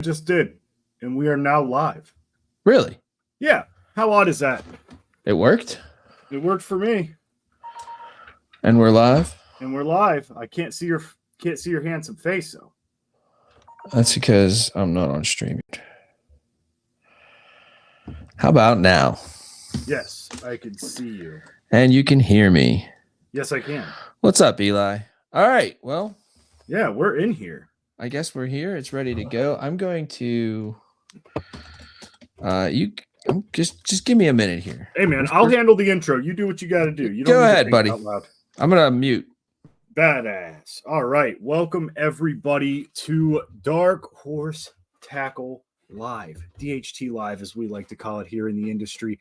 Just did, and we are now live. Really? Yeah. How odd is that? It worked? It worked for me. And we're live? And we're live. I can't see your handsome face though. That's because I'm not on stream. How about now? Yes, I can see you. And you can hear me. Yes, I can. What's up, Eli? All right. Well, yeah, we're in here. I guess we're here. It's ready to go. I'm going to just give me a minute here. Hey man, I'll handle the intro. You do what you got to do. You don't go need ahead, to think buddy. out loud. I'm gonna mute. Badass. All right, welcome everybody to Dark Horse Tackle Live, DHT Live, as we like to call it here in the industry.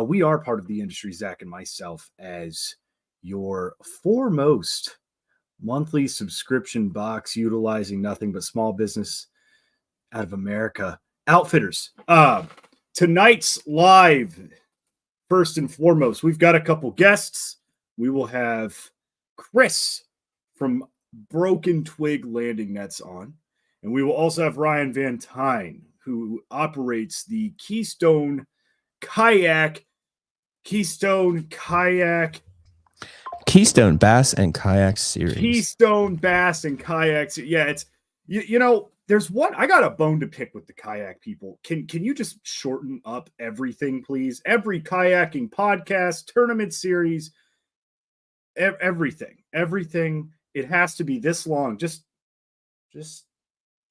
We are part of the industry, Zach and myself, as your foremost monthly subscription box utilizing nothing but small business out of America outfitters. Tonight's live, first and foremost, we've got a couple guests. We will have Chris from Broken Twigs Landing Nets on, and we will also have Ryan VanTine, who operates the Keystone Bass and Kayaks Series. Keystone Bass and Kayaks. Yeah, it's you know, there's one. I got a bone to pick with the kayak people. Can you just shorten up everything, please? Every kayaking podcast, tournament series, everything. It has to be this long. Just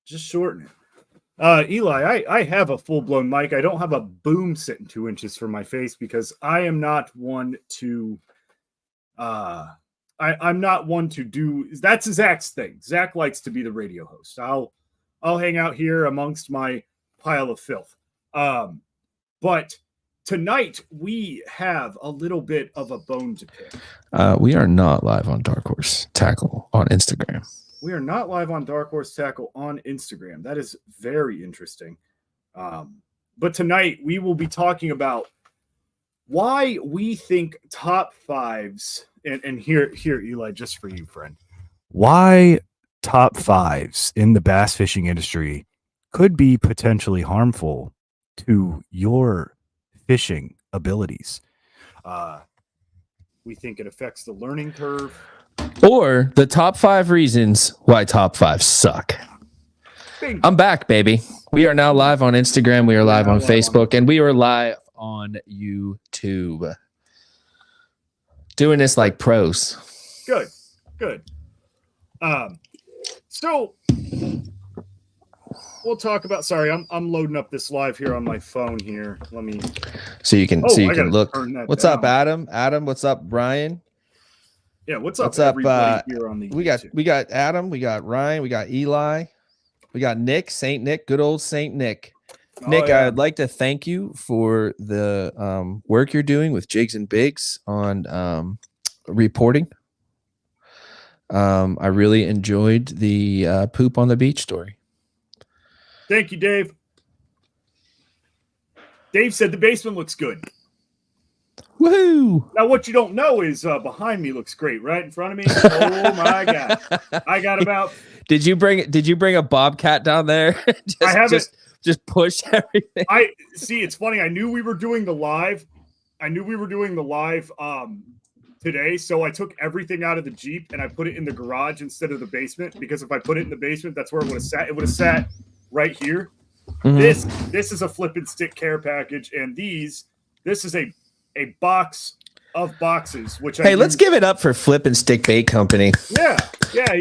shorten it. Eli, I have a full-blown mic. I don't have a boom sitting 2 inches from my face because I am not one to I'm not one to do. That's Zach's thing. Zach likes to be the radio host. I'll hang out here amongst my pile of filth. But tonight we have a little bit of a bone to pick. We are not live on Dark Horse Tackle on Instagram. We are not live on Dark Horse Tackle on Instagram. That is very interesting. But tonight we will be talking about why we think top fives, and here, Eli, just for you, friend. Why top fives in the bass fishing industry could be potentially harmful to your fishing abilities. We think it affects the learning curve. Or the top 5 reasons why top 5 suck. Bingo. I'm back, baby. We are now live on Instagram. We are live on Facebook, and we are live on YouTube. Doing this like pros. Good. So we'll talk about. Sorry, I'm loading up this live here on my phone here. Let me. So you can look. What's down. Up, Adam? Adam, what's up, Brian? Yeah, what's up, everybody here on the YouTube? We got Adam, we got Ryan, we got Eli, we got Nick, Saint Nick, good old Saint Nick. Nick, yeah. I'd like to thank you for the work you're doing with Jigs and Bigs on reporting. I really enjoyed the poop on the beach story. Thank you, Dave. Dave said the basement looks good. Woohoo! Now, what you don't know is behind me looks great. Right in front of me. Oh my god! I got about. Did you bring a bobcat down there? I haven't. Just push everything. I see. It's funny. I knew we were doing the live. Today, so I took everything out of the Jeep and I put it in the garage instead of the basement, because if I put it in the basement, that's where it would have sat. It would have sat right here. Mm-hmm. This is a flip and stick care package, and this is a box of boxes. Let's give it up for Flip and Stick Bait Company. Yeah.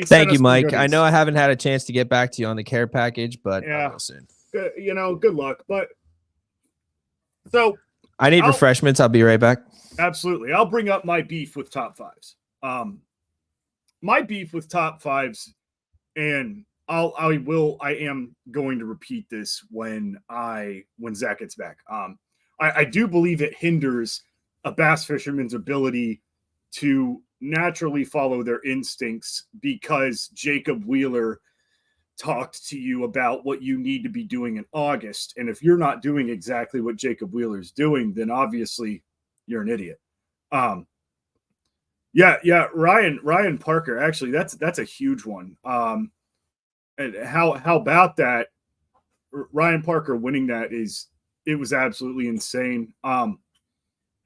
Thank you, Mike. I know I haven't had a chance to get back to you on the care package, but yeah, I will soon. Good luck. But so I need refreshments. I'll be right back. Absolutely. I'll bring up my beef with top fives. My beef with top fives, and I am going to repeat this when Zach gets back. I do believe it hinders a bass fisherman's ability to naturally follow their instincts, because Jacob Wheeler talked to you about what you need to be doing in August. And if you're not doing exactly what Jacob Wheeler's doing, then obviously you're an idiot. Ryan Parker, actually, that's a huge one. And how about that? Ryan Parker winning that it was absolutely insane. And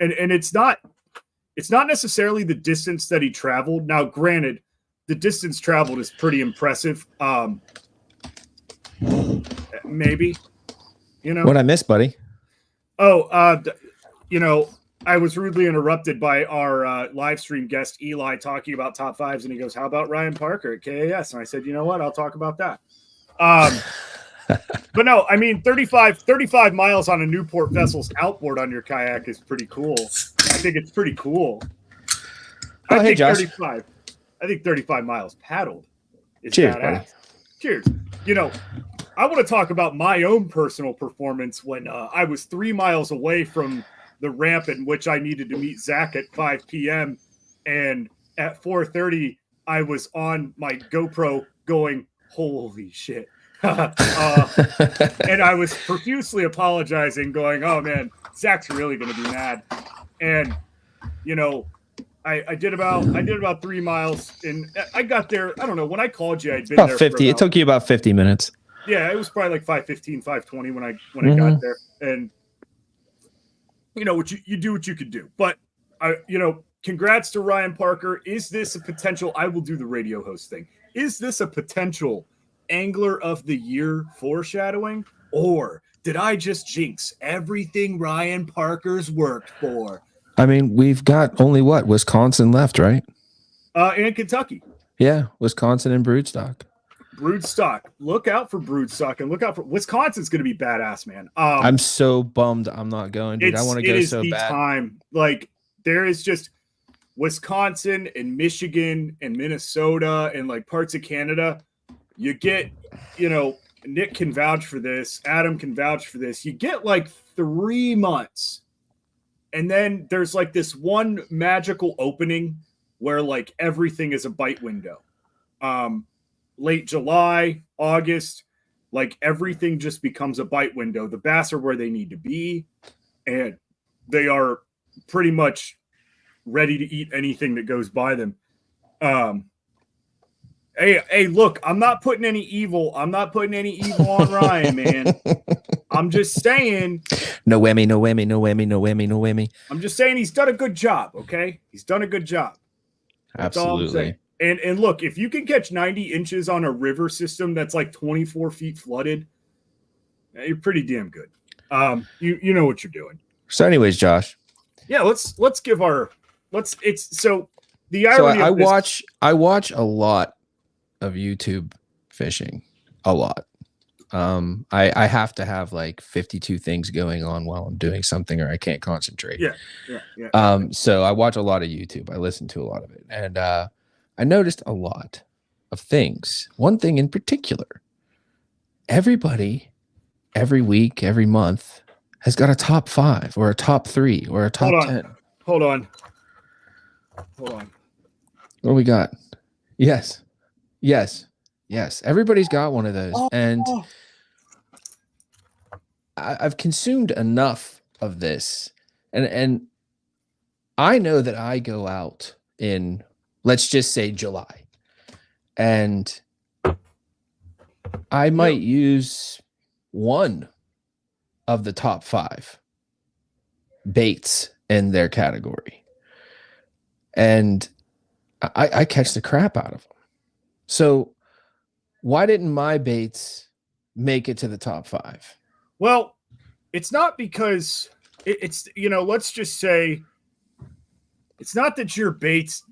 it's not necessarily the distance that he traveled. Now, granted, the distance traveled is pretty impressive. Maybe, What I missed, buddy? Oh, I was rudely interrupted by our live stream guest, Eli, talking about top fives. And he goes, how about Ryan Parker at KAS? And I said, you know what? I'll talk about that. But no, I mean, 35 miles on a Newport Vessel's outboard on your kayak is pretty cool. I think it's pretty cool. Oh, hey, Josh. 35 miles paddled is Cheers, badass. buddy. Cheers. I want to talk about my own personal performance when I was 3 miles away from the ramp in which I needed to meet Zach at 5 p.m. And at 4:30, I was on my GoPro going, holy shit. And I was profusely apologizing, going, oh, man, Zach's really going to be mad. And, I did about 3 miles, and I got there. I don't know. When I called you, I'd been about there 50. It took you about 50 minutes. Yeah, it was probably like 5:15, 5:20 when I got there. And what you do what you could do. But congrats to Ryan Parker. Is this a potential? I will do the radio host thing. Is this a potential Angler of the Year foreshadowing, or did I just jinx everything Ryan Parker's worked for? I mean, we've got only Wisconsin left, right? And Kentucky. Yeah, Wisconsin and Broodstock. Broodstock. Look out for Broodstock, and look out for Wisconsin's going to be badass, man. I'm so bummed I'm not going, dude. I want to go so bad. Time. Like, there is just Wisconsin and Michigan and Minnesota and like parts of Canada. You get, Nick can vouch for this. Adam can vouch for this. You get like 3 months. And then there's like this one magical opening where like everything is a bite window. Late July, August, like everything just becomes a bite window. The bass are where they need to be, and they are pretty much ready to eat anything that goes by them. Hey, look, I'm not putting any evil on Ryan, man. I'm just saying. No whammy, no whammy, no whammy, no whammy, no whammy. I'm just saying he's done a good job, okay? He's done a good job. That's all I'm saying. And look, if you can catch 90 inches on a river system that's like 24 feet flooded, you're pretty damn good. You know what you're doing. So, anyways, Josh. Yeah, let's give our so the irony. So I watch a lot of YouTube fishing, a lot. I have to have like 52 things going on while I'm doing something, or I can't concentrate. Yeah. So I watch a lot of YouTube. I listen to a lot of it, and I noticed a lot of things. One thing in particular, everybody, every week, every month, has got a top 5 or a top 3 or a top 10. Hold on. What do we got? Yes. Everybody's got one of those. And I've consumed enough of this. And I know that I go out in, let's just say, July. And I might use one of the top 5 baits in their category. And I catch the crap out of them. So why didn't my baits make it to the top 5? Well, it's not because it's let's just say it's not that your baits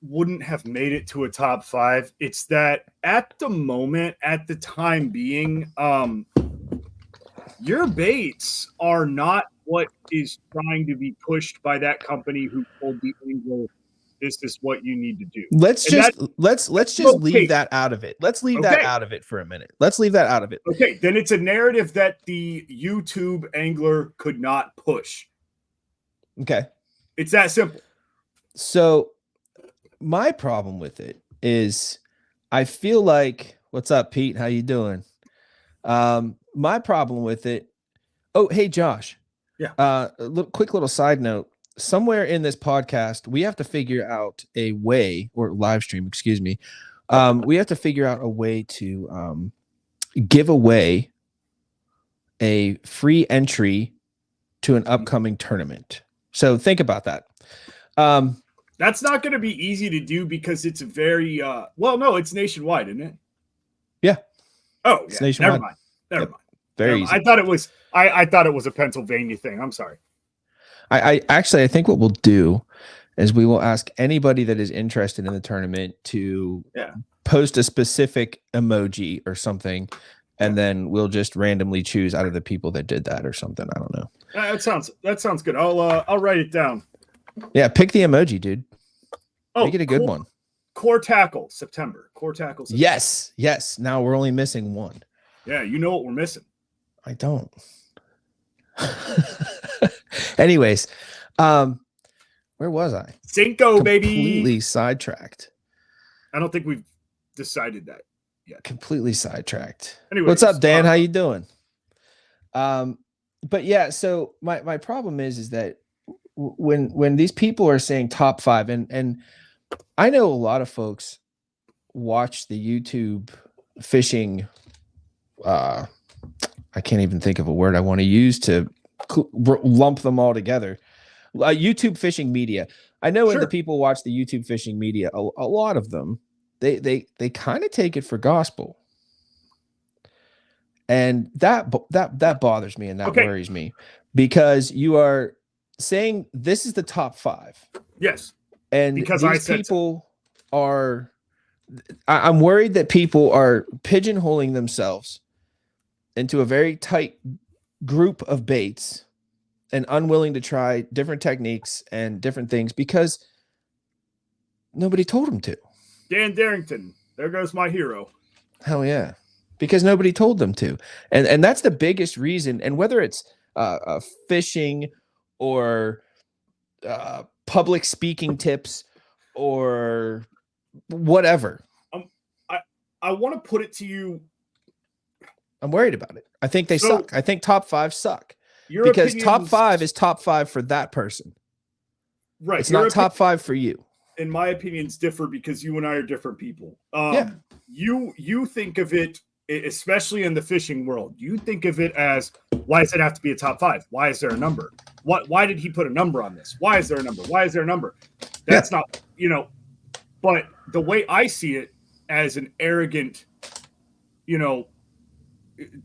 wouldn't have made it to a top 5. It's that at the moment, at the time being, your baits are not what is trying to be pushed by that company who told the angler this is what you need to do. Let's just leave that out of it. Let's leave that out of it for a minute. Let's leave that out of it. Okay, then it's a narrative that the YouTube angler could not push. Okay. It's that simple. So my problem with it is I feel like, what's up, Pete? How you doing? My problem with it. Oh, hey, Josh. Yeah. Quick little side note. Somewhere in this podcast, we have to figure out a way, or live stream, excuse me. We have to figure out a way to give away a free entry to an upcoming tournament. So think about that. That's not going to be easy to do because it's very well, no, it's nationwide, isn't it? Yeah. Oh, yeah. Never mind. Never mind. Very easy. I thought it was a Pennsylvania thing. I'm sorry. I actually think what we'll do is we will ask anybody that is interested in the tournament to post a specific emoji or something, and then we'll just randomly choose out of the people that did that or something. I don't know. That sounds good. I'll write it down. Yeah, pick the emoji, dude. Make it a good one. Core tackle September. Core tackle September. Yes. Now we're only missing one. Yeah, you know what we're missing. I don't. Anyways, where was I? Cinco, baby. Completely sidetracked. I don't think we've decided that yet. Completely sidetracked. Anyways, what's up, Dan? How you doing? But yeah, so my problem is that when these people are saying top 5, and I know a lot of folks watch the YouTube fishing. I can't even think of a word I want to use to lump them all together. YouTube fishing media. I know when the people watch the YouTube fishing media, a lot of them, they kind of take it for gospel. And that bothers me and that worries me, because you are saying this is the top 5. Yes. And because these people are, I'm worried that people are pigeonholing themselves into a very tight group of baits and unwilling to try different techniques and different things because nobody told them to. Dan Darrington, there goes my hero. Hell yeah. Because nobody told them to. And that's the biggest reason. And whether it's fishing or public speaking tips or whatever. I want to put it to you. I'm worried about it. I think they suck. I think top 5 suck. Because top 5 is top 5 for that person. Right. It's not top 5 for you. And my opinions differ because you and I are different people. Yeah. You think of it, especially in the fishing world, you think of it as, why does it have to be a top 5? Why is there a number? Why did he put a number on this? Why is there a number? Why is there a number? That's not, but the way I see it as an arrogant,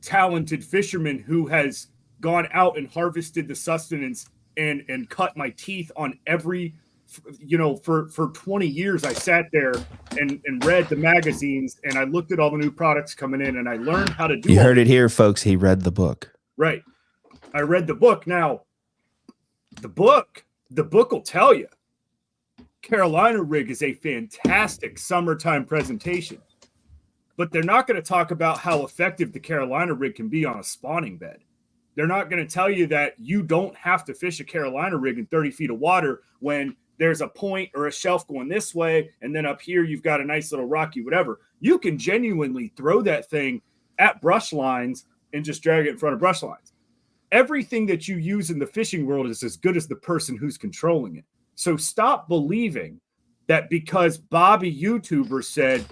talented fisherman who has gone out and harvested the sustenance and cut my teeth on every, for 20 years, I sat there and read the magazines and I looked at all the new products coming in and I learned how to do it. You heard it here, folks. He read the book. Right. I read the book. Now, the book will tell you Carolina rig is a fantastic summertime presentation, but they're not going to talk about how effective the Carolina rig can be on a spawning bed. They're not going to tell you that you don't have to fish a Carolina rig in 30 feet of water when there's a point or a shelf going this way, and then up here you've got a nice little rocky whatever. You can genuinely throw that thing at brush lines and just drag it in front of brush lines. Everything that you use in the fishing world is as good as the person who's controlling it. So stop believing that because Bobby YouTuber said,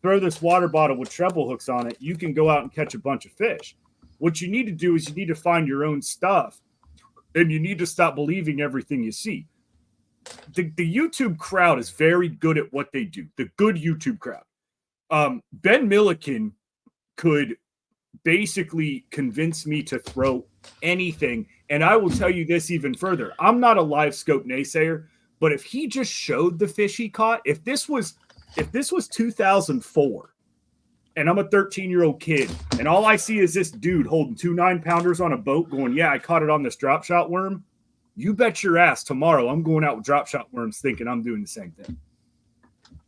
throw this water bottle with treble hooks on it, you can go out and catch a bunch of fish. What you need to do is you need to find your own stuff, and you need to stop believing everything you see. The YouTube crowd is very good at what they do. The good YouTube crowd. Ben Milliken could basically convince me to throw anything. And I will tell you this even further. I'm not a live scope naysayer, but if he just showed the fish he caught, if this was 2004 and I'm a 13-year-old kid and all I see is this dude holding 2 9-pounders on a boat going, yeah, I caught it on this drop shot worm. You bet your ass tomorrow I'm going out with drop shot worms thinking I'm doing the same thing.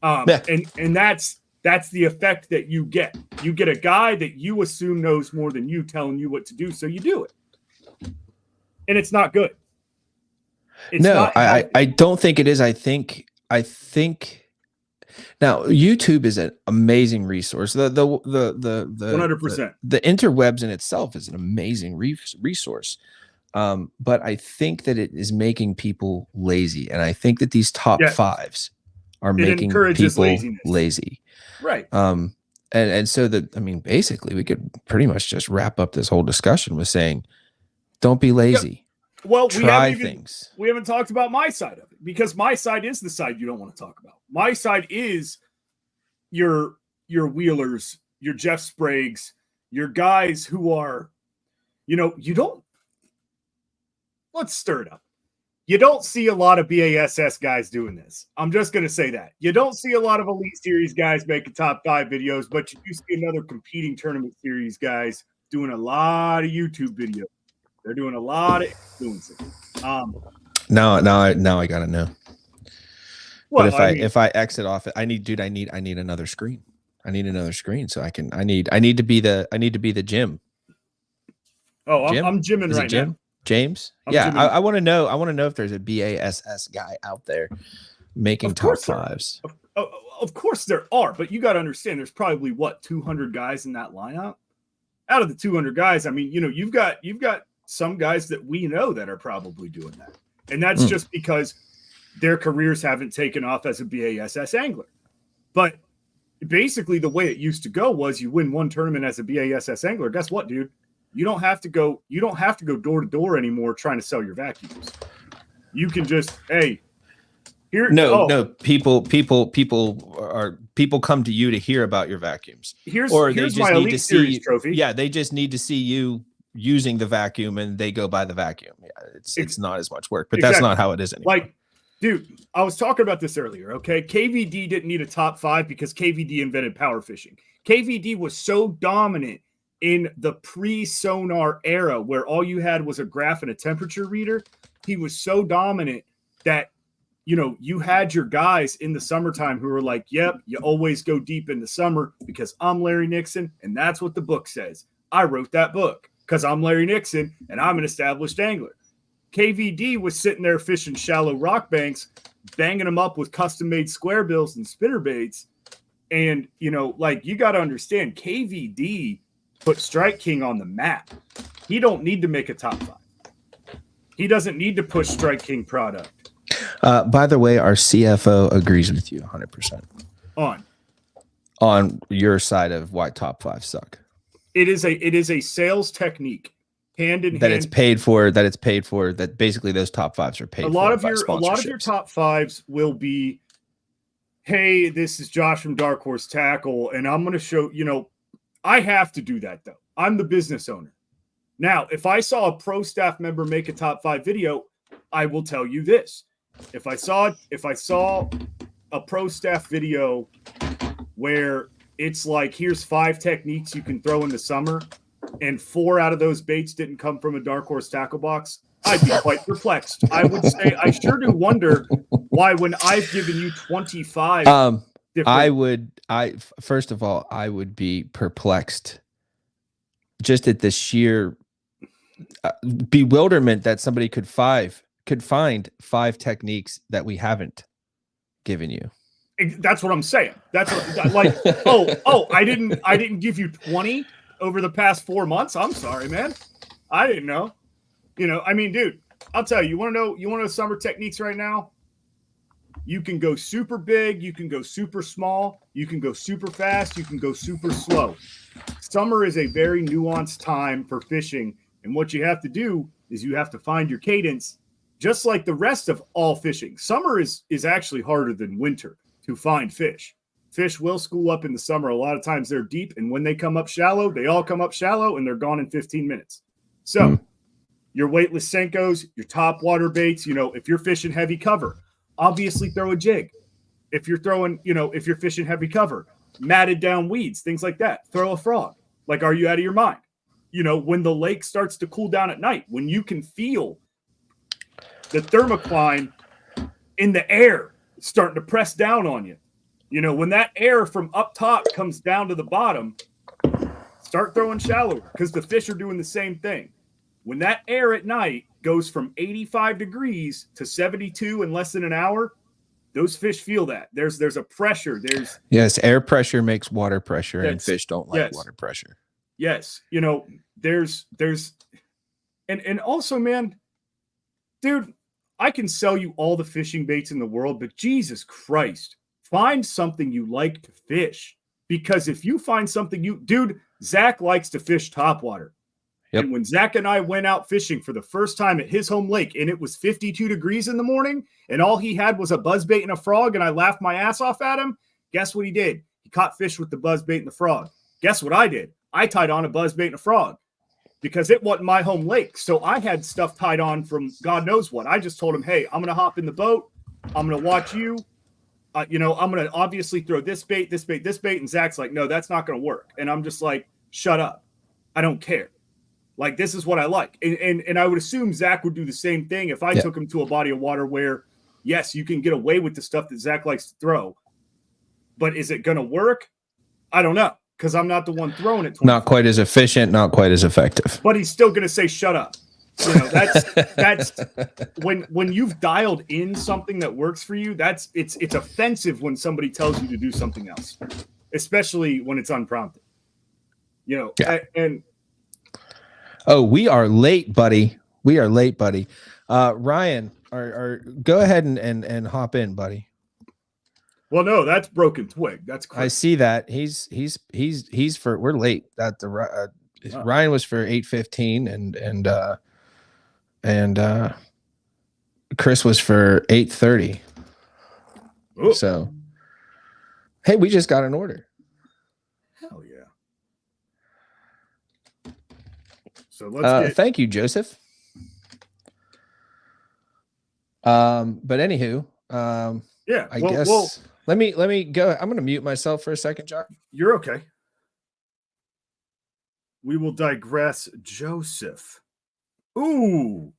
And that's the effect that you get. You get a guy that you assume knows more than you telling you what to do, so you do it. And it's not good. I don't think it is. I think now YouTube is an amazing resource. The 100%. The interwebs in itself is an amazing resource. But I think that it is making people lazy, and I think that these top 5s are making people lazy. Right. And so basically we could pretty much just wrap up this whole discussion with saying, don't be lazy. Well, try things. We haven't talked about my side of it, because my side is the side you don't want to talk about. My side is your Wheelers, your Jeff Spragues, your guys who are, let's stir it up. You don't see a lot of BASS guys doing this. I'm just going to say that. You don't see a lot of Elite Series guys making top 5 videos, but you do see another competing tournament series guys doing a lot of YouTube videos. They're doing a lot of influencing. Now I gotta know. Well, but if I exit off it, I need another screen. I need another screen so I need to be the Jim. Oh, Jim? I'm Jimming right Jim? now. James? I want to know if there's a BASS guy out there making top 5s. Of course there are, but you got to understand there's probably 200 guys in that lineup. Out of the 200 guys, I mean, you've got some guys that we know that are probably doing that. And that's just because their careers haven't taken off as a BASS angler. But basically the way it used to go was you win one tournament as a BASS angler. Guess what, dude? You don't have to go door to door anymore trying to sell your vacuums. You can just, hey, here. No, people come to you to hear about your vacuums. Here's my Elite Series trophy. Yeah, they just need to see you using the vacuum and they go buy the vacuum. Yeah, it's not as much work, but that's not how it is anymore. Like, dude, I was talking about this earlier, okay? KVD didn't need a top 5 because KVD invented power fishing. KVD was so dominant in the pre-sonar era where all you had was a graph and a temperature reader. He was so dominant that, you had your guys in the summertime who were like, yep, you always go deep in the summer because I'm Larry Nixon and that's what the book says. I wrote that book because I'm Larry Nixon and I'm an established angler. KVD was sitting there fishing shallow rock banks, banging them up with custom-made square bills and spinner baits. And, you got to understand, KVD put Strike King on the map. He don't need to make a top 5. He doesn't need to push Strike King product. By the way, our CFO agrees with you 100%. On your side of why top 5 suck. It is a sales technique, hand in hand. That it's paid for. That basically those top 5s are paid for. A lot of your top 5s will be, hey, this is Josh from Dark Horse Tackle, and I'm going to show. I have to do that though. I'm the business owner. Now, if I saw a pro staff member make a top 5 video, I will tell you this. If I saw a pro staff video where it's like, here's 5 techniques you can throw in the summer, and 4 out of those baits didn't come from a Dark Horse tackle box, I'd be quite perplexed. I would say I sure do wonder why when I've given you 25 first of all, I would be perplexed just at the sheer bewilderment that somebody could find 5 techniques that we haven't given you. That's what I'm saying. That's what, like, I didn't give you 20 over the past 4 months. I'm sorry, man. I didn't know. I mean, dude, I'll tell you, you want to know summer techniques right now? You can go super big, you can go super small, you can go super fast, you can go super slow. Summer is a very nuanced time for fishing, and what you have to do is you have to find your cadence, just like the rest of all fishing. Summer is actually harder than winter to find fish. Fish will school up in the summer. A lot of times they're deep, and when they come up shallow, they all come up shallow, and they're gone in 15 minutes. So your weightless Senkos, your top water baits, if you're fishing heavy cover, obviously throw a jig. If you're fishing heavy cover, matted down weeds, things like that, throw a frog. Like, are you out of your mind? When the lake starts to cool down at night, when you can feel the thermocline in the air starting to press down on you, when that air from up top comes down to the bottom, start throwing shallower because the fish are doing the same thing. When that air at night goes from 85 degrees to 72 in less than an hour, those fish feel that. There's a pressure. Air pressure makes water pressure, and fish don't like water pressure. Yes. There's and also, man, dude, I can sell you all the fishing baits in the world, but Jesus Christ, find something you like to fish. Because if you find something dude, Zach likes to fish topwater. Yep. And when Zach and I went out fishing for the first time at his home lake, and it was 52 degrees in the morning, and all he had was a buzzbait and a frog, and I laughed my ass off at him, guess what he did? He caught fish with the buzzbait and the frog. Guess what I did? I tied on a buzzbait and a frog because it wasn't my home lake. So I had stuff tied on from God knows what. I just told him, hey, I'm going to hop in the boat. I'm going to watch you. I'm going to obviously throw this bait. And Zach's like, no, that's not going to work. And I'm just like, shut up. I don't care. Like, this is what I like. And I would assume Zach would do the same thing if I took him to a body of water where, yes, you can get away with the stuff that Zach likes to throw. But is it going to work? I don't know, because I'm not the one throwing it. Not quite as efficient, not quite as effective. But he's still going to say, shut up. That's when you've dialed in something that works for you, it's offensive when somebody tells you to do something else, especially when it's unprompted. And oh, we are late, buddy. Ryan, go ahead and hop in, buddy. Well, no, that's Broken Twig. That's crazy. I see that he's for, we're late. Ryan was for 8:15 and Chris was for 8:30. So, hey, we just got an order. Hell yeah. So let's thank you, Joseph. But anywho, yeah, I guess let me go. I'm going to mute myself for a second, John. You're okay. We will digress. Joseph. Ooh.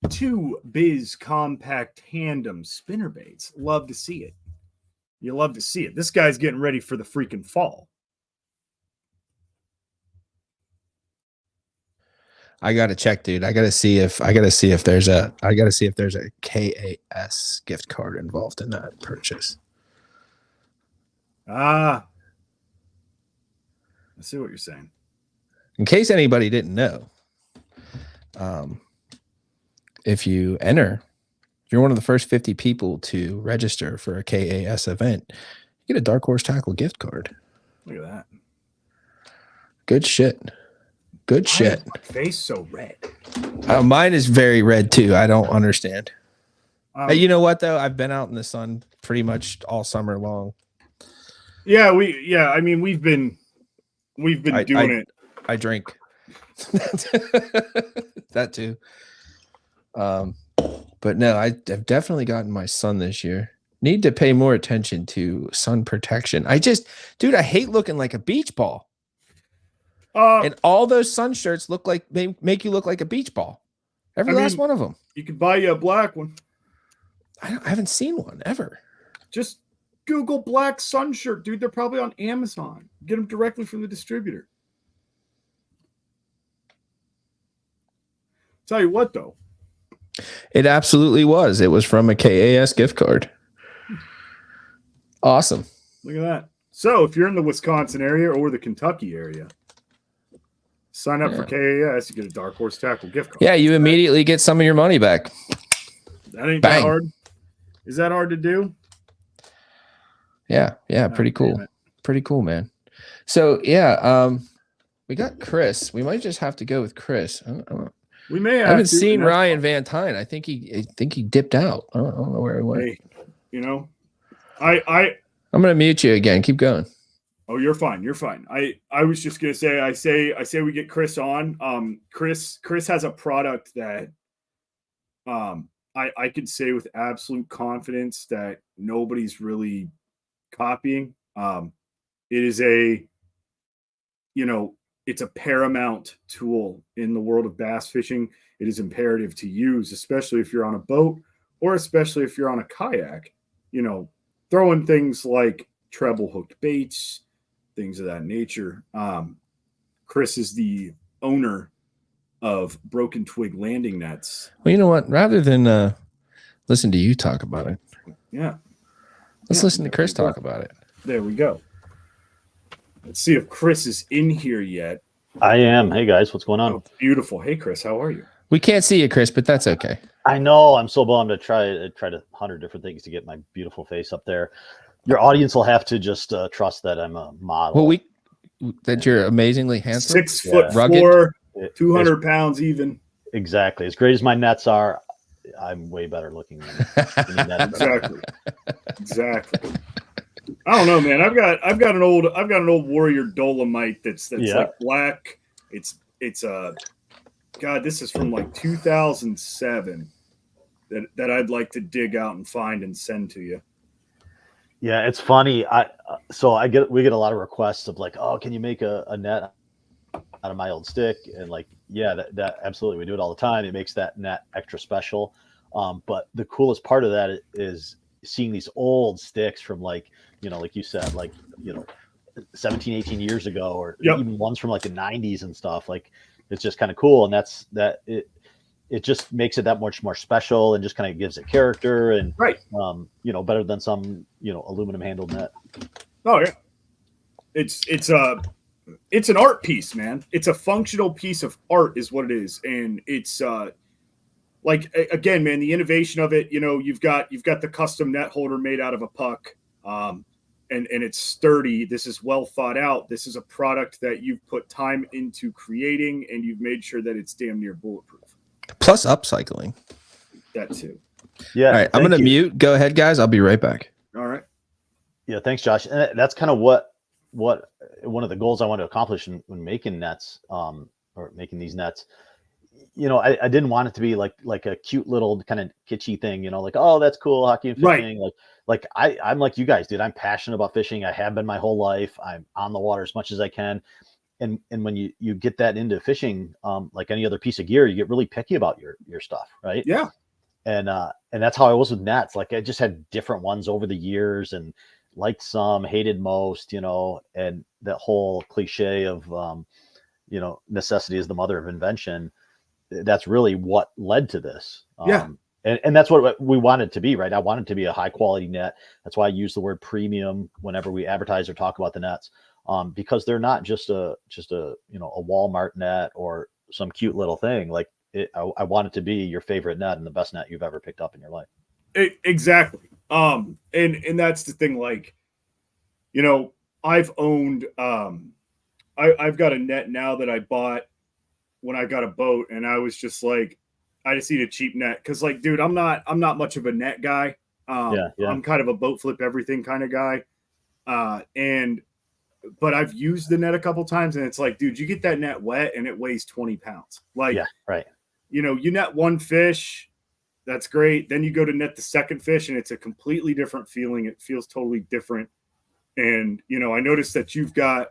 2 compact tandem spinnerbaits. Love to see it. You love to see it. This guy's getting ready for the freaking fall. I got to check, dude. I got to see if there's a KAS gift card involved in that purchase. I see what you're saying. In case anybody didn't know, if you're one of the first 50 people to register for a KAS event, you get a Dark Horse Tackle gift card. Look at that. Good shit. Good shit. My face so red. Mine is very red too. I don't understand. You know what though? I've been out in the sun pretty much all summer long. Yeah, I mean, we've been doing it. I drink. That too. But no, I've definitely gotten my sun this year. Need to pay more attention to sun protection. I hate looking like a beach ball. And all those sun shirts make you look like a beach ball. Every last one of them. You could buy you a black one. I haven't seen one ever. Just Google black sun shirt, dude. They're probably on Amazon. Get them directly from the distributor. Tell you what, though. It absolutely was. It was from a KAS gift card. Awesome. Look at that. So if you're in the Wisconsin area or the Kentucky area, sign up for KAS. You get a Dark Horse Tackle gift card. Yeah, you immediately get some of your money back. That ain't that hard. Is that hard to do? Yeah, pretty cool. Pretty cool, man. So yeah, we got Chris. We might just have to go with Chris. We may have. I haven't seen Ryan VanTine. I think he dipped out. I don't know where he went. Hey, I'm gonna mute you again. Keep going. Oh, you're fine. You're fine. I was just gonna say. I say we get Chris on. Chris has a product that I could say with absolute confidence that nobody's really copying. It is it's a paramount tool in the world of bass fishing. It is imperative to use, especially if you're on a boat or especially if you're on a kayak, throwing things like treble hooked baits, things of that nature. Chris is the owner of Broken Twig Landing Nets. Well, you know what? Rather than listen to you talk about it. Yeah. Let's listen to Chris talk about it. There we go. Let's see if Chris is in here yet. I am. Hey guys, what's going on? Oh, beautiful. Hey Chris, how are you? We can't see you, Chris, but that's okay. I know. I'm so bummed. I tried 100 different things to get my beautiful face up there. Your audience will have to just trust that I'm a model. Well, that you're amazingly handsome, 6'4", rugged, 200 pounds even. Exactly. As great as my nets are, I'm way better looking than Exactly. I don't know, man. I've got an old Warrior Dolomite that's like black. It's God, this is from like 2007 that I'd like to dig out and find and send to you. Yeah, it's funny. We get a lot of requests of like, oh, can you make a net out of my old stick? And like, yeah, that absolutely, we do it all the time. It makes that net extra special. But the coolest part of that is seeing these old sticks from like, like you said, like, 17, 18 years ago, or even ones from like the 90s and stuff. Like, it's just kind of cool. And it just makes it that much more special and just kind of gives it character and better than some, aluminum handled net. Oh yeah. It's an art piece, man. It's a functional piece of art is what it is. And it's like, again, man, the innovation of it, you've got the custom net holder made out of a puck. And it's sturdy. This is well thought out. This is a product that you've put time into creating, and you've made sure that it's damn near bulletproof. Plus upcycling. That too. Yeah. All right. I'm going to mute. Go ahead, guys. I'll be right back. All right. Yeah. Thanks, Josh. And that's kind of what one of the goals I want to accomplish when making nets, or making these nets. I didn't want it to be like a cute little kind of kitschy thing, like, oh, that's cool, hockey and fishing. Right. Like I'm like you guys, dude. I'm passionate about fishing. I have been my whole life. I'm on the water as much as I can. And when you get that into fishing, like any other piece of gear, you get really picky about your stuff, right? Yeah. And that's how I was with nets. Like, I just had different ones over the years and liked some, hated most, and that whole cliche of necessity is the mother of invention. That's really what led to this. And that's what we wanted to be, right? I wanted to be a high quality net. That's why I use the word premium whenever we advertise or talk about the nets, because they're not just a Walmart net or some cute little thing. Like, I want it to be your favorite net and the best net you've ever picked up in your life. Exactly. And that's the thing. Like, I've owned, I've got a net now that I bought when I got a boat, and I was just like, I just need a cheap net. Cause like, dude, I'm not much of a net guy. I'm kind of a boat flip everything kind of guy. But I've used the net a couple times, and it's like, dude, you get that net wet and it weighs 20 pounds. Like, yeah, right. You net one fish, that's great. Then you go to net the second fish, and it's a completely different feeling. It feels totally different. And, I noticed that you've got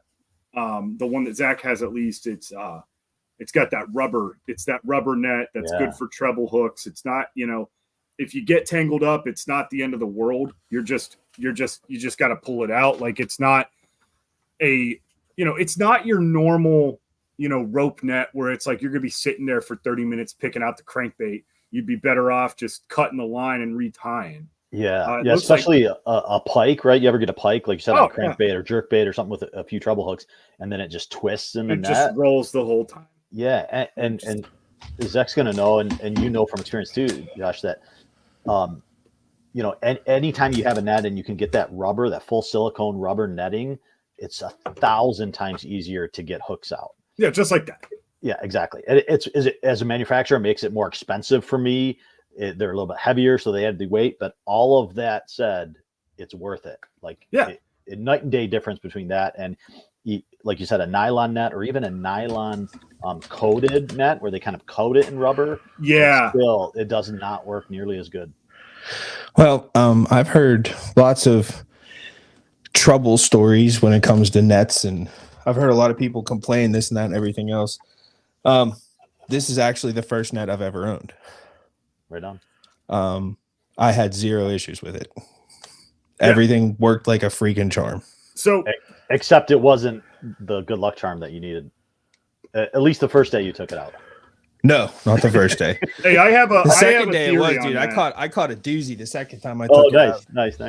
the one that Zach has, at least it's got that rubber. It's that rubber net that's good for treble hooks. It's not, if you get tangled up, it's not the end of the world. You just got to pull it out. Like, it's not it's not your normal, rope net where it's like you're going to be sitting there for 30 minutes picking out the crankbait. You'd be better off just cutting the line and retying. Yeah. Especially like a pike, right? You ever get a pike, like you said, on crankbait or jerkbait or something with a few treble hooks, and then it just twists in the net. It just rolls the whole time. Yeah. And Zach's going to know, and from experience too, Josh, that, anytime you have a net and you can get that rubber, that full silicone rubber netting, it's 1,000 times easier to get hooks out. Yeah, just like that. Yeah, exactly. It's as a manufacturer, it makes it more expensive for me. They're a little bit heavier, so they add the weight. But all of that said, it's worth it. Like, a night and day difference between that and, like you said, a nylon net or even a nylon coated net where they kind of coat it in rubber. Yeah, still, it does not work nearly as good. Well, I've heard lots of trouble stories when it comes to nets, and I've heard a lot of people complain this and that and everything else. This is actually the first net I've ever owned. Right on. I had zero issues with it. Everything worked like a freaking charm. So, except it wasn't the good luck charm that you needed. At least the first day you took it out. No, not the first day. Hey, the second day it was, dude. I caught a doozy the second time I took it out. Nice.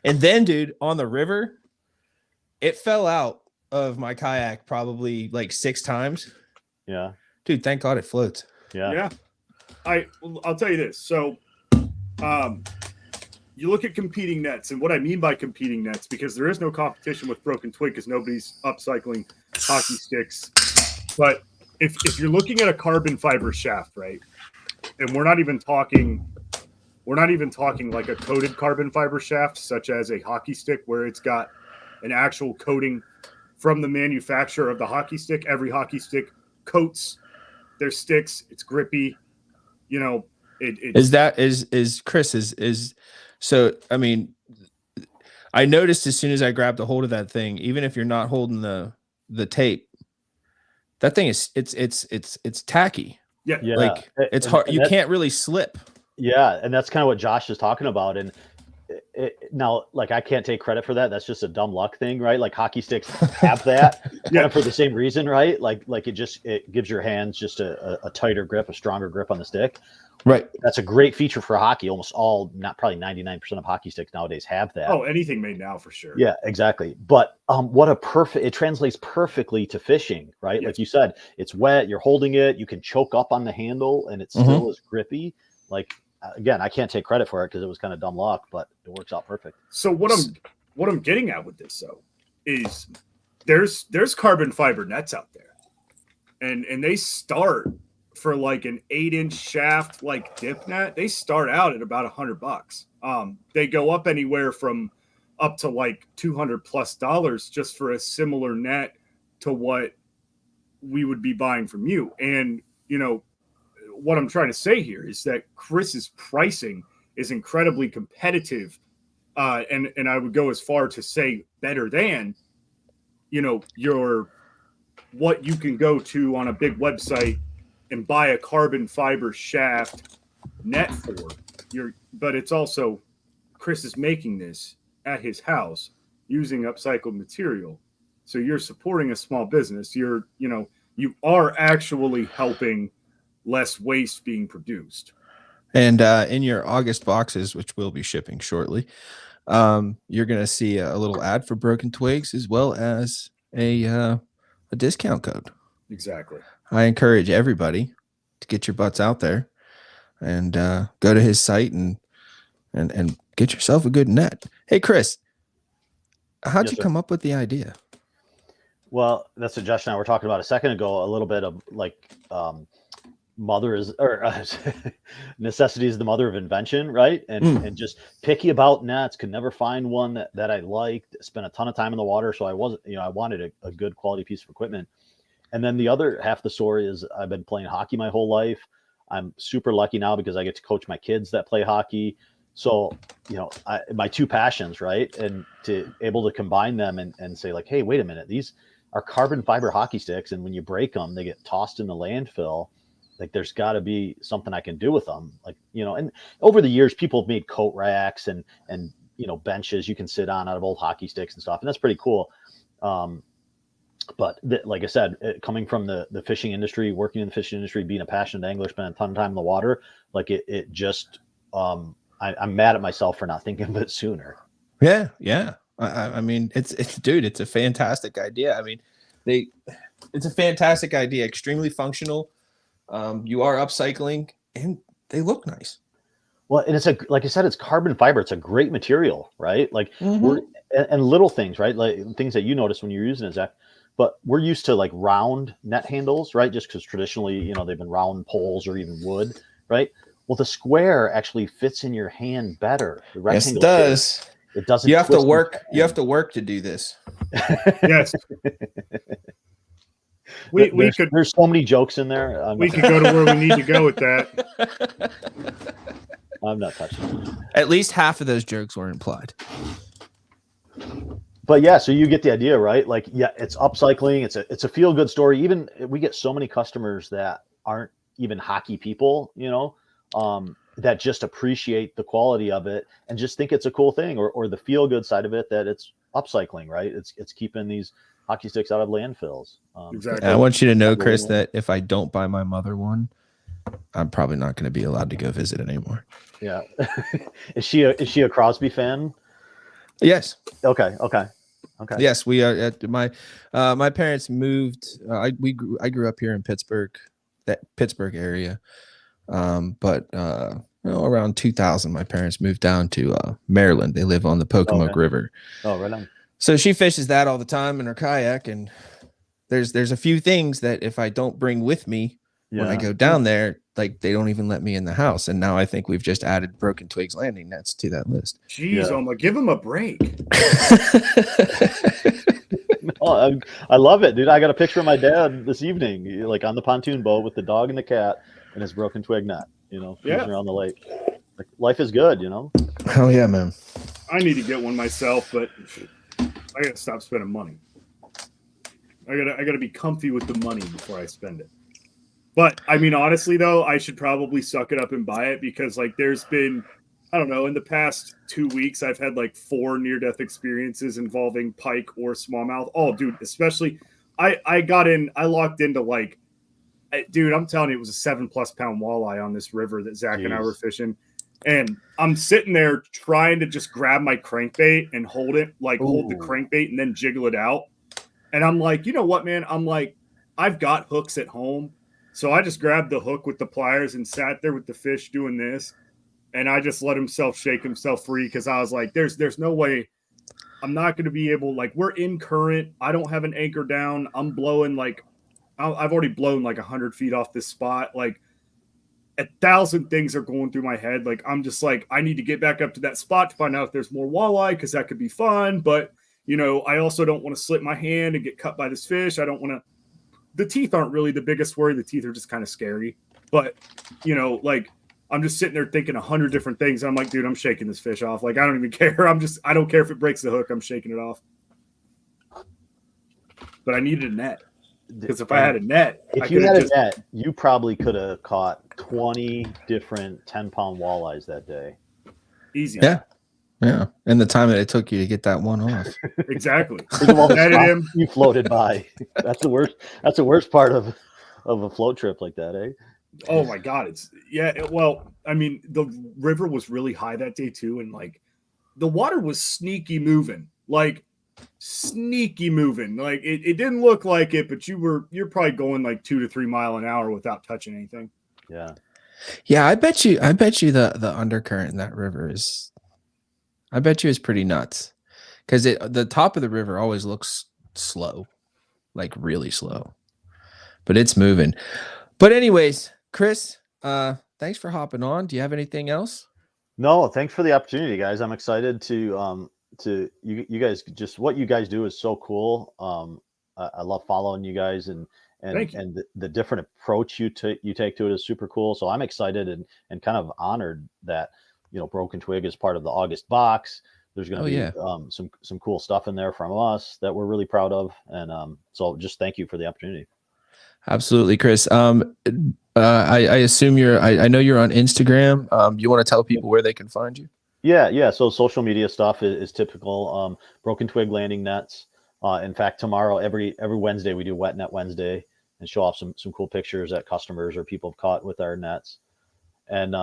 And then, dude, on the river, it fell out of my kayak probably like 6 times. Yeah. Dude, thank God it floats. Yeah. I'll tell you this. So, you look at competing nets, and what I mean by competing nets, because there is no competition with Broken Twig because nobody's upcycling hockey sticks. But if you're looking at a carbon fiber shaft, right, and we're not even talking like a coated carbon fiber shaft, such as a hockey stick where it's got an actual coating from the manufacturer of the hockey stick. Every hockey stick coats their sticks. It's grippy. You know, so, I mean, I noticed as soon as I grabbed a hold of that thing, even if you're not holding the tape, that thing is it's tacky. Yeah. Like it's hard. You can't really slip. Yeah. And that's kind of what Josh is talking about. And now, like, I can't take credit for that. That's just a dumb luck thing, right? Like hockey sticks have that kind of for the same reason, right? Like it gives your hands just a tighter grip, a stronger grip on the stick. Right. That's a great feature for hockey. Almost all, not probably 99% of hockey sticks nowadays have that. Oh, anything made now for sure. Yeah, exactly. But it translates perfectly to fishing, right? Yes. Like you said, it's wet, you're holding it, you can choke up on the handle and it still is grippy. Like, again, I can't take credit for it because it was kind of dumb luck, but it works out perfect. So what I'm getting at with this though is there's carbon fiber nets out there, and they start for like an 8-inch shaft like dip net. They start out at about $100. They go up anywhere from up to like $200+ just for a similar net to what we would be buying from you. And you know, what I'm trying to say here is that Chris's pricing is incredibly competitive, and I would go as far to say better than, you know, what you can go to on a big website and buy a carbon fiber shaft net for. But it's also Chris is making this at his house using upcycled material, so you're supporting a small business. You are actually helping less waste being produced. And in your August boxes, which we'll be shipping shortly, you're going to see a little ad for Broken Twigs as well as a discount code. Exactly. I encourage everybody to get your butts out there and go to his site and get yourself a good net. Hey, Chris, how'd you come up with the idea? Well, that's what Josh and I were talking about a second ago, a little bit of like, necessity is the mother of invention, right? And just picky about nets, could never find one that I liked, spent a ton of time in the water. So I wanted a good quality piece of equipment. And then the other half of the story is I've been playing hockey my whole life. I'm super lucky now because I get to coach my kids that play hockey. So, my two passions, right? And to able to combine them and say like, hey, wait a minute, these are carbon fiber hockey sticks. And when you break them, they get tossed in the landfill. Like there's got to be something I can do with them. Like, and over the years, people have made coat racks and benches you can sit on out of old hockey sticks and stuff. And that's pretty cool. But like I said, coming from the fishing industry, working in the fishing industry, being a passionate angler, spending a ton of time in the water, like it just, I'm mad at myself for not thinking of it sooner. Yeah. Yeah. I mean, it's a fantastic idea. I mean, it's a fantastic idea, extremely functional. You are upcycling and they look nice. Well, and like I said, it's carbon fiber. It's a great material, right? Like and little things, right? Like things that you notice when you're using it, Zach. But we're used to like round net handles, right? Just because traditionally, they've been round poles or even wood, right? Well, the square actually fits in your hand better. The rectangle, yes, it does. It doesn't. You have to work. You have to work to do this. Yes. There's so many jokes in there. We could go to where we need to go with that. I'm not touching it. At least half of those jokes were implied. But yeah, so you get the idea, right? Like, yeah, it's upcycling. It's a feel good story. Even we get so many customers that aren't even hockey people, that just appreciate the quality of it and just think it's a cool thing, or the feel good side of it, that it's upcycling, right? It's keeping these hockey sticks out of landfills. Exactly. I want you to know, Chris, that if I don't buy my mother one, I'm probably not going to be allowed to go visit anymore. Yeah. Is she a Crosby fan? Yes. Okay. Yes, we are. My parents moved. I grew up here in Pittsburgh, that Pittsburgh area. But around 2000, my parents moved down to Maryland. They live on the Pocomoke River. Oh, right on. So she fishes that all the time in her kayak, and there's a few things that if I don't bring with me when I go down there, like they don't even let me in the house. And now I think we've just added Broken Twigs Landing Nets to that list. Jeez, Oma, give him a break. Oh, I love it, dude. I got a picture of my dad this evening, like on the pontoon boat with the dog and the cat and his broken twig net, fishing around the lake. Like, life is good, Hell yeah, man. I need to get one myself, but I gotta stop spending money. I gotta be comfy with the money before I spend it. But I mean, honestly though, I should probably suck it up and buy it, because like there's been, I don't know, in the past 2 weeks, I've had like 4 near-death experiences involving pike or smallmouth. Oh, dude, especially I locked into like, dude, I'm telling you, it was a 7+ pound walleye on this river that Zach and I were fishing. And I'm sitting there trying to just grab my crankbait and hold it, like hold the crankbait and then jiggle it out. And I'm like, you know what, man? I'm like, I've got hooks at home. So I just grabbed the hook with the pliers and sat there with the fish doing this. And I just let himself shake himself free, because I was like, there's no way I'm not going to be able, like, we're in current. I don't have an anchor down. I'm blowing like, I've already blown like 100 feet off this spot. Like 1,000 things are going through my head. Like, I'm just like, I need to get back up to that spot to find out if there's more walleye, because that could be fun. But, I also don't want to slip my hand and get cut by this fish. I don't want to, the teeth aren't really the biggest worry. The teeth are just kind of scary. But, like, I'm just sitting there thinking 100 different things. I'm like, dude, I'm shaking this fish off. Like, I don't even care. I don't care if it breaks the hook. I'm shaking it off. But I needed a net. Because if I had a net, if you had a net, you probably could have caught 20 different 10-pound walleyes that day. Easy. Yeah. And the time that it took you to get that one off. Exactly. You floated by. That's the worst. That's the worst part of a float trip like that, eh? Oh my God. Well, I mean, the river was really high that day too. And like the water was sneaky moving, like it didn't look like it, but you're probably going like 2 to 3 miles an hour without touching anything. Yeah. Yeah. I bet you the undercurrent in that river is pretty nuts, because the top of the river always looks slow, like really slow, but it's moving. But anyways, Chris, thanks for hopping on. Do you have anything else? No, thanks for the opportunity, guys. I'm excited to you guys, just what you guys do is so cool. I love following you guys, and the different approach you take to it is super cool. So I'm excited and kind of honored that, Broken Twig is part of the August box. There's going to be some cool stuff in there from us that we're really proud of. And so just thank you for the opportunity. Absolutely, Chris. I assume I know you're on Instagram. You want to tell people where they can find you? Yeah. So social media stuff is typical. Broken Twig Landing Nets. In fact, tomorrow, every Wednesday, we do Wet Net Wednesday and show off some cool pictures that customers or people have caught with our nets. And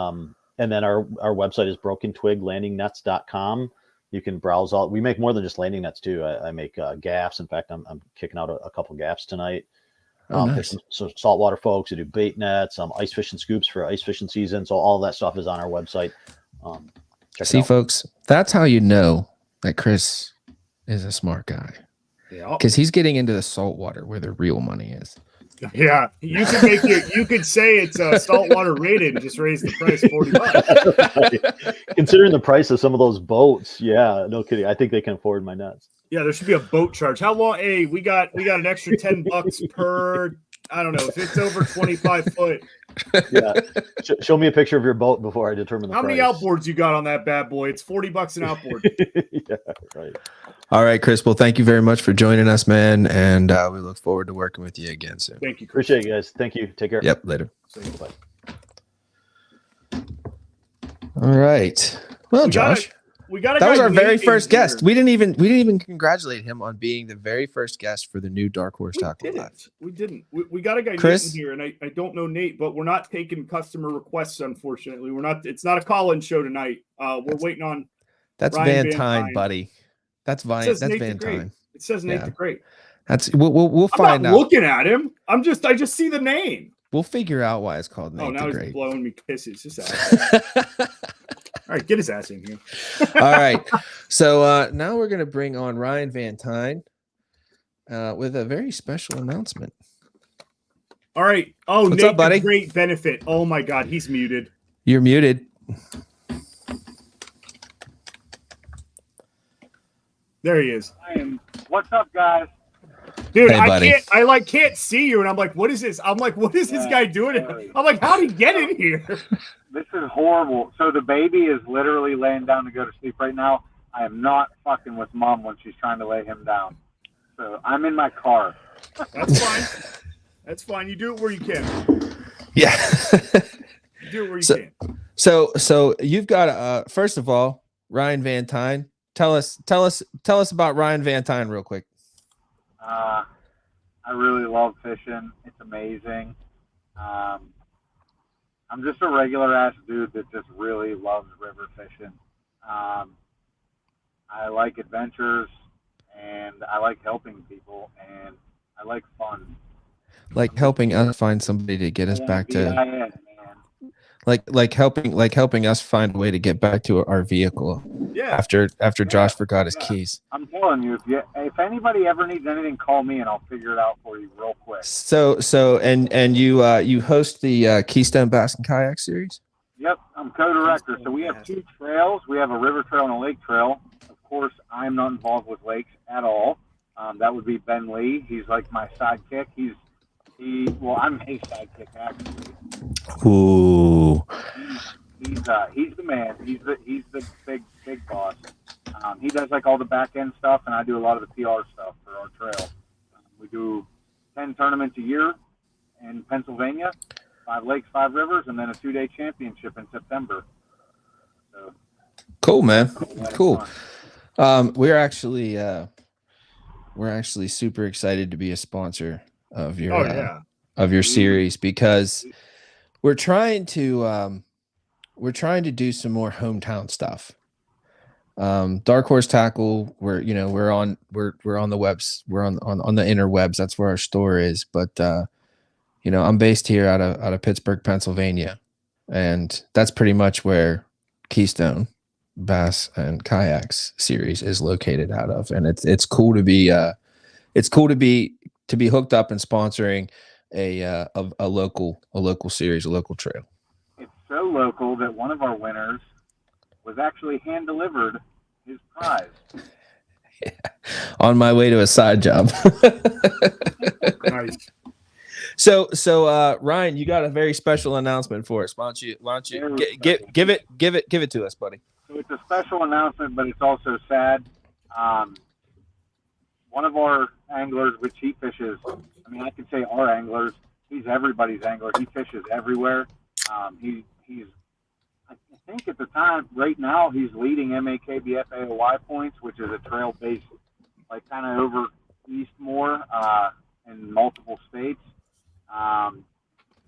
then our website is brokentwiglandingnets.com. You can browse all. We make more than just landing nets too. I make gaffs. In fact, I'm kicking out a couple gaffs tonight. Nice. So saltwater folks who do bait nets, ice fishing scoops for ice fishing season. So all that stuff is on our website. See, folks, that's how you know that Chris is a smart guy. Yeah, because he's getting into the saltwater where the real money is. Yeah, you could say it's saltwater rated and just raise the price $40. Considering the price of some of those boats, yeah, no kidding. I think they can afford my nets. Yeah, there should be a boat charge. How long? Hey, we got an extra $10 per. I don't know if it's over 25 foot. Yeah, show me a picture of your boat before I determine the How price. many outboards you got on that bad boy? It's $40 an outboard. Yeah, right. All right, Chris. Well, thank you very much for joining us, man, and we look forward to working with you again soon. Thank you, Chris. Appreciate you guys. Thank you. Take care. Yep. Later. Bye. All right. Well, Josh. That was our very first guest. We didn't even congratulate him on being the very first guest for the new Dark Horse Tackle Live. We didn't. We got a guy Chris Nate in here, and I don't know Nate, but we're not taking customer requests. Unfortunately, we're not. It's not a call-in show tonight. We're waiting on. That's VanTine, buddy. That's VanTine. It says Nate the Great. That's we'll find out. I'm not looking at him. I just see the name. We'll figure out why it's called Nate Oh, now the he's Great. blowing me kisses. Just all right, get his ass in here. All right. So now we're going to bring on Ryan VanTine with a very special announcement. All right. Oh, What's Nate up, buddy? the Great benefit. Oh my God, he's muted. You're muted. There he is. What's up, guys? Dude, Hey, buddy. I can't see you, and I'm like, what is this? I'm like, what is this guy doing? I'm like, how'd he get in here? This is horrible. So the baby is literally laying down to go to sleep right now. I am not fucking with mom when she's trying to lay him down. So I'm in my car. That's fine. That's fine. You do it where you can. Yeah. You do it where you can. So you've got first of all, Ryan VanTine. Tell us about Ryan VanTine real quick. I really love fishing. It's amazing. I'm just a regular ass dude that just really loves river fishing. I like adventures, and I like helping people, and I like fun. Like helping us find somebody to get us back to man. like helping us find a way to get back to our vehicle. Yeah. After Josh forgot his keys. I'm telling you, if anybody ever needs anything, call me and I'll figure it out for you real quick. So and you host the Keystone Bass Kayaks Series? Yep, I'm co-director. So we have 2 trails. We have a river trail and a lake trail. Of course, I'm not involved with lakes at all. That would be Ben Lee. He's like my sidekick. I'm his sidekick actually. Ooh. He's the man. He's the big boss. He does like all the back end stuff, and I do a lot of the PR stuff for our trail. We do 10 tournaments a year in Pennsylvania, 5 lakes, 5 rivers, and then a 2-day championship in September. So, cool, man. Yeah, Cool. We're actually super excited to be a sponsor of your series because we're trying to do some more hometown stuff. Dark Horse Tackle, we're on the webs, we're on the interwebs. That's where our store is. But I'm based here out of Pittsburgh, Pennsylvania, and that's pretty much where Keystone Bass and Kayaks Series is located out of. And it's cool to be hooked up and sponsoring a local series, a local trail. It's so local that one of our winners was actually hand delivered his prize. Yeah. On my way to a side job. Nice. So Ryan, you got a very special announcement for us. Why don't you give it to us, buddy? So it's a special announcement, but it's also sad. One of our anglers, which he fishes, I could say our anglers, he's everybody's angler. He fishes everywhere. He's I think at the time, right now, he's leading MAKBF AOY points, which is a trail-based, like kind of over east more in multiple states.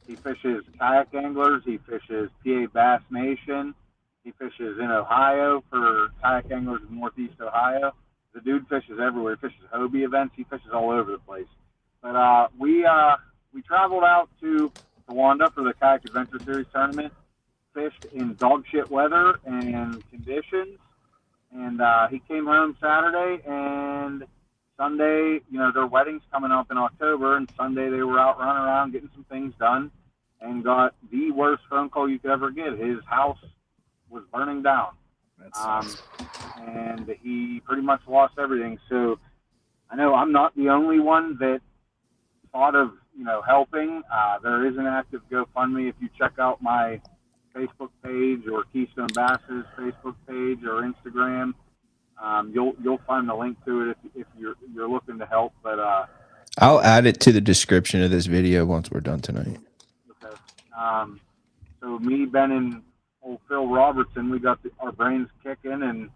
He fishes kayak anglers. He fishes PA Bass Nation. He fishes in Ohio for kayak anglers in Northeast Ohio. The dude fishes everywhere. He fishes Hobie events. He fishes all over the place. But we traveled out to Rwanda for the Kayak Adventure Series tournament, fished in dog shit weather and conditions, and he came home Saturday, and Sunday, their wedding's coming up in October, and Sunday they were out running around getting some things done and got the worst phone call you could ever get. His house was burning down. And he pretty much lost everything. So I know I'm not the only one that thought of, helping. There is an active GoFundMe. If you check out my Facebook page or Keystone Bass's Facebook page or Instagram, you'll find the link to it if you're looking to help. But I'll add it to the description of this video once we're done tonight. Okay. So me, Ben, and old Phil Robertson, we got our brains kicking, and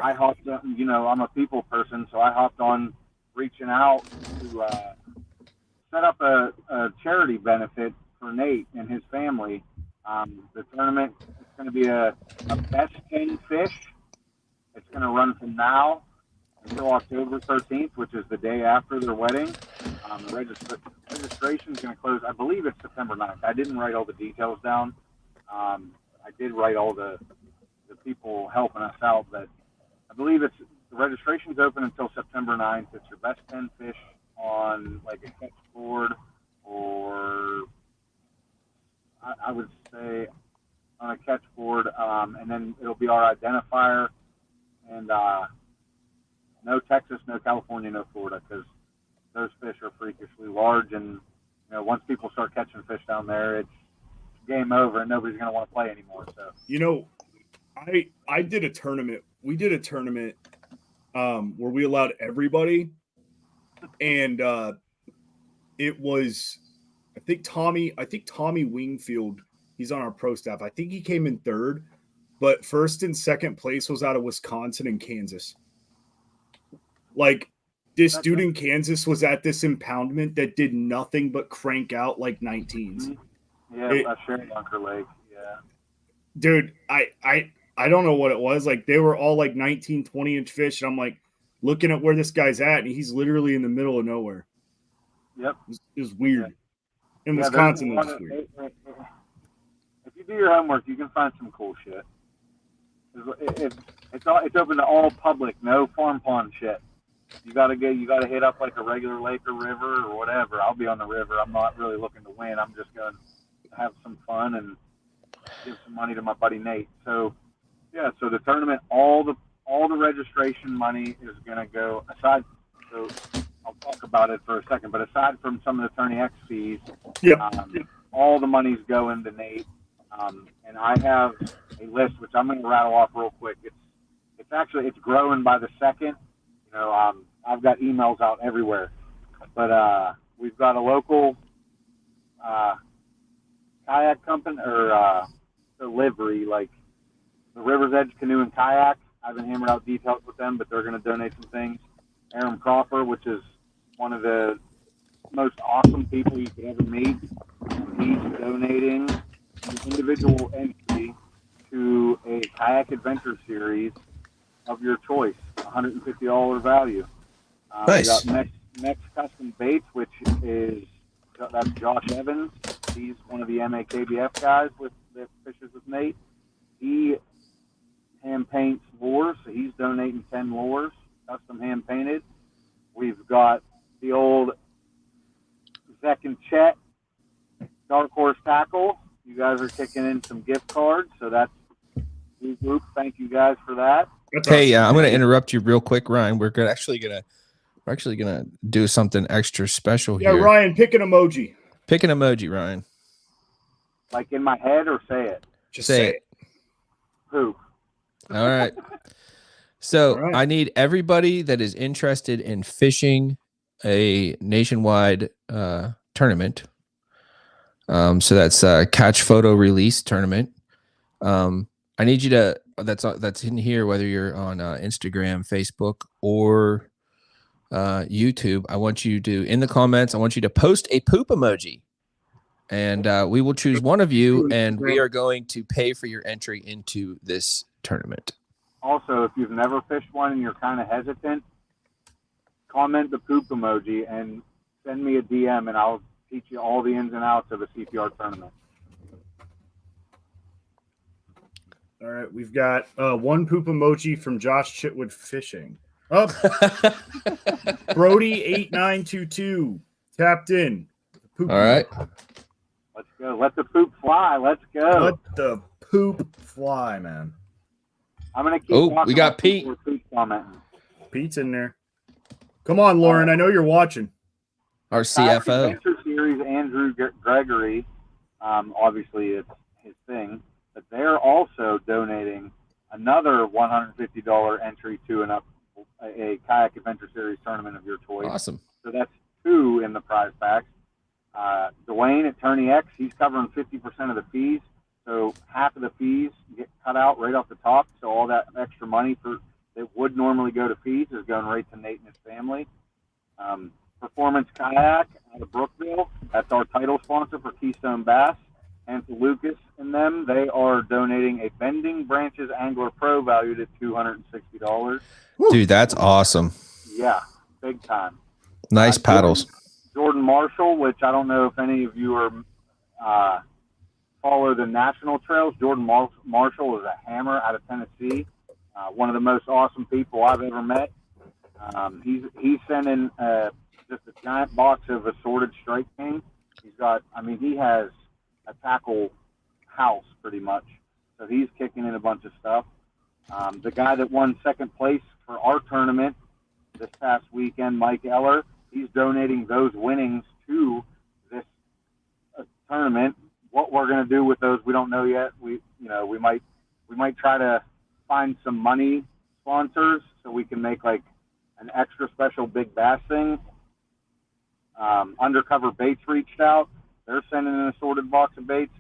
I hopped on. I'm a people person, so I hopped on reaching out to set up a charity benefit for Nate and his family. The tournament is going to be a best 10 fish. It's going to run from now until October 13th, which is the day after their wedding. The registration is going to close. I believe it's September 9th. I didn't write all the details down. I did write all the people helping us out, but I believe the registration's open until September 9th. It's your best 10 fish on like a catch board, or I would say on a catch board, and then it'll be our identifier, and no Texas, no California, no Florida, because those fish are freakishly large, and once people start catching fish down there, it's game over, and nobody's going to want to play anymore. So I did a tournament. We did a tournament where we allowed everybody, and it was I think Tommy Wingfield. He's on our pro staff. I think he came in third, but first and second place was out of Wisconsin and Kansas. Like, this dude in Kansas was at this impoundment that did nothing but crank out like 19s. Yeah, that's Sherry Bunker Lake. Yeah, dude, I don't know what it was. Like, they were all like 19, 20-inch fish, and I'm like looking at where this guy's at, and he's literally in the middle of nowhere. Yep, it was weird. Yeah. In Wisconsin, it was weird. If you do your homework, you can find some cool shit. It's open to all public, no farm pond shit. You gotta hit up like a regular lake or river or whatever. I'll be on the river. I'm not really looking to win. I'm just going to have some fun and give some money to my buddy Nate. So yeah, so the tournament, all the registration money is gonna go aside. So I'll talk about it for a second, but aside from some of the Tourney X fees, all the money's going to Nate. And I have a list which I'm going to rattle off real quick. It's growing by the second. I've got emails out everywhere, but we've got a local kayak company or delivery, like the River's Edge Canoe and Kayak. I haven't hammered out details with them, but they're going to donate some things. Aaron Crawford, which is one of the most awesome people you could ever meet, he's donating an individual entry to a kayak adventure series of your choice, $150 value. Nice. We got Next Custom Baits, which that's Josh Evans. He's one of the MAKBF guys that fishes with Nate. He hand paints lures, so he's donating 10 lures, custom hand painted. We've got the old Zek and Chet Dark Horse Tackle. You guys are kicking in some gift cards, so that's new group. Thank you guys for that. Hey, I'm going to interrupt you real quick, Ryan. We're actually gonna do something extra special here. Yeah, Ryan, pick an emoji. Pick an emoji, Ryan. Like in my head, or say it? Just say it. Poop. All right. So All right. I need everybody that is interested in fishing a nationwide tournament. So that's a catch photo release tournament. I need you to that's in here, whether you're on Instagram, Facebook, or YouTube. I want you to, in the comments, I want you to post a poop emoji, and we will choose one of you, and we are going to pay for your entry into this tournament. Also, if you've never fished one and you're kind of hesitant, comment the poop emoji and send me a DM, and I'll teach you all the ins and outs of a CPR tournament. All right, we've got one poop emoji from Josh Chitwood Fishing. Up, Brody8922 tapped in. All right, let's go. Let the poop fly. Let's go. Let the poop fly, man. I'm gonna keep. Oh, we got Pete. Pete's in there. Come on, Lauren. I know you're watching. Our CFO. Adventure Series, Andrew Gregory. Obviously, it's his thing, but they're also donating another $150 entry to a Kayak Adventure Series tournament of your choice. Awesome. So that's 2 in the prize packs. Dwayne at Tourney X, he's covering 50% of the fees. So half of the fees get cut out right off the top. So all that extra money that would normally go to fees is going right to Nate and his family. Performance Kayak out of Brookville, that's our title sponsor for Keystone Bass. And to Lucas and them, they are donating a Bending Branches Angler Pro valued at $260. Dude, that's awesome. Yeah, big time. Nice paddles. Jordan Marshall, which I don't know if any of you are follow the national trails. Jordan Marshall is a hammer out of Tennessee. One of the most awesome people I've ever met. He's sending just a giant box of assorted strike king. He has a tackle house pretty much. So he's kicking in a bunch of stuff. The guy that won second place for our tournament this past weekend, Mike Eller, he's donating those winnings to this tournament. What we're going to do with those, we don't know yet. We might try to find some money sponsors so we can make like an extra special big bass thing. Undercover Baits reached out. They're sending an assorted box of baits.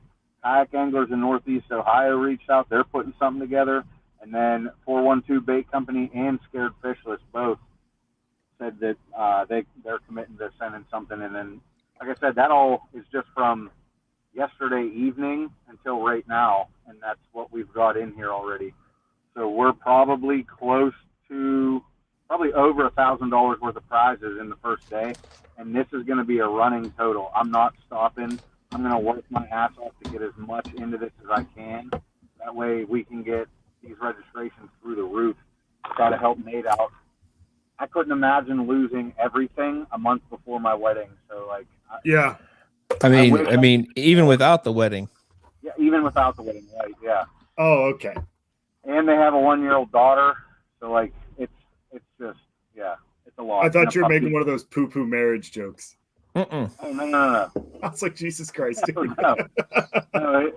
Kayak Anglers in Northeast Ohio reached out. They're putting something together. And then 412 Bait Company and Scared Fishless both said that they're committing to sending something. And then, like I said, that all is just from yesterday evening until right now, and that's what we've got in here already. So we're probably close to over $1,000 worth of prizes in the first day, and this is going to be a running total. I'm not stopping. I'm going to work my ass off to get as much into this as I can. That way we can get these registrations through the roof. Try to help Nate out. I couldn't imagine losing everything a month before my wedding. So yeah. I mean, even without the wedding. Yeah, even without the wedding, right? Yeah. Oh, okay. And they have a 1-year-old daughter, so it's just it's a lot. I thought you were making one of those poo-poo marriage jokes. Mm-mm. Oh, no. I was like, Jesus Christ, dude. No,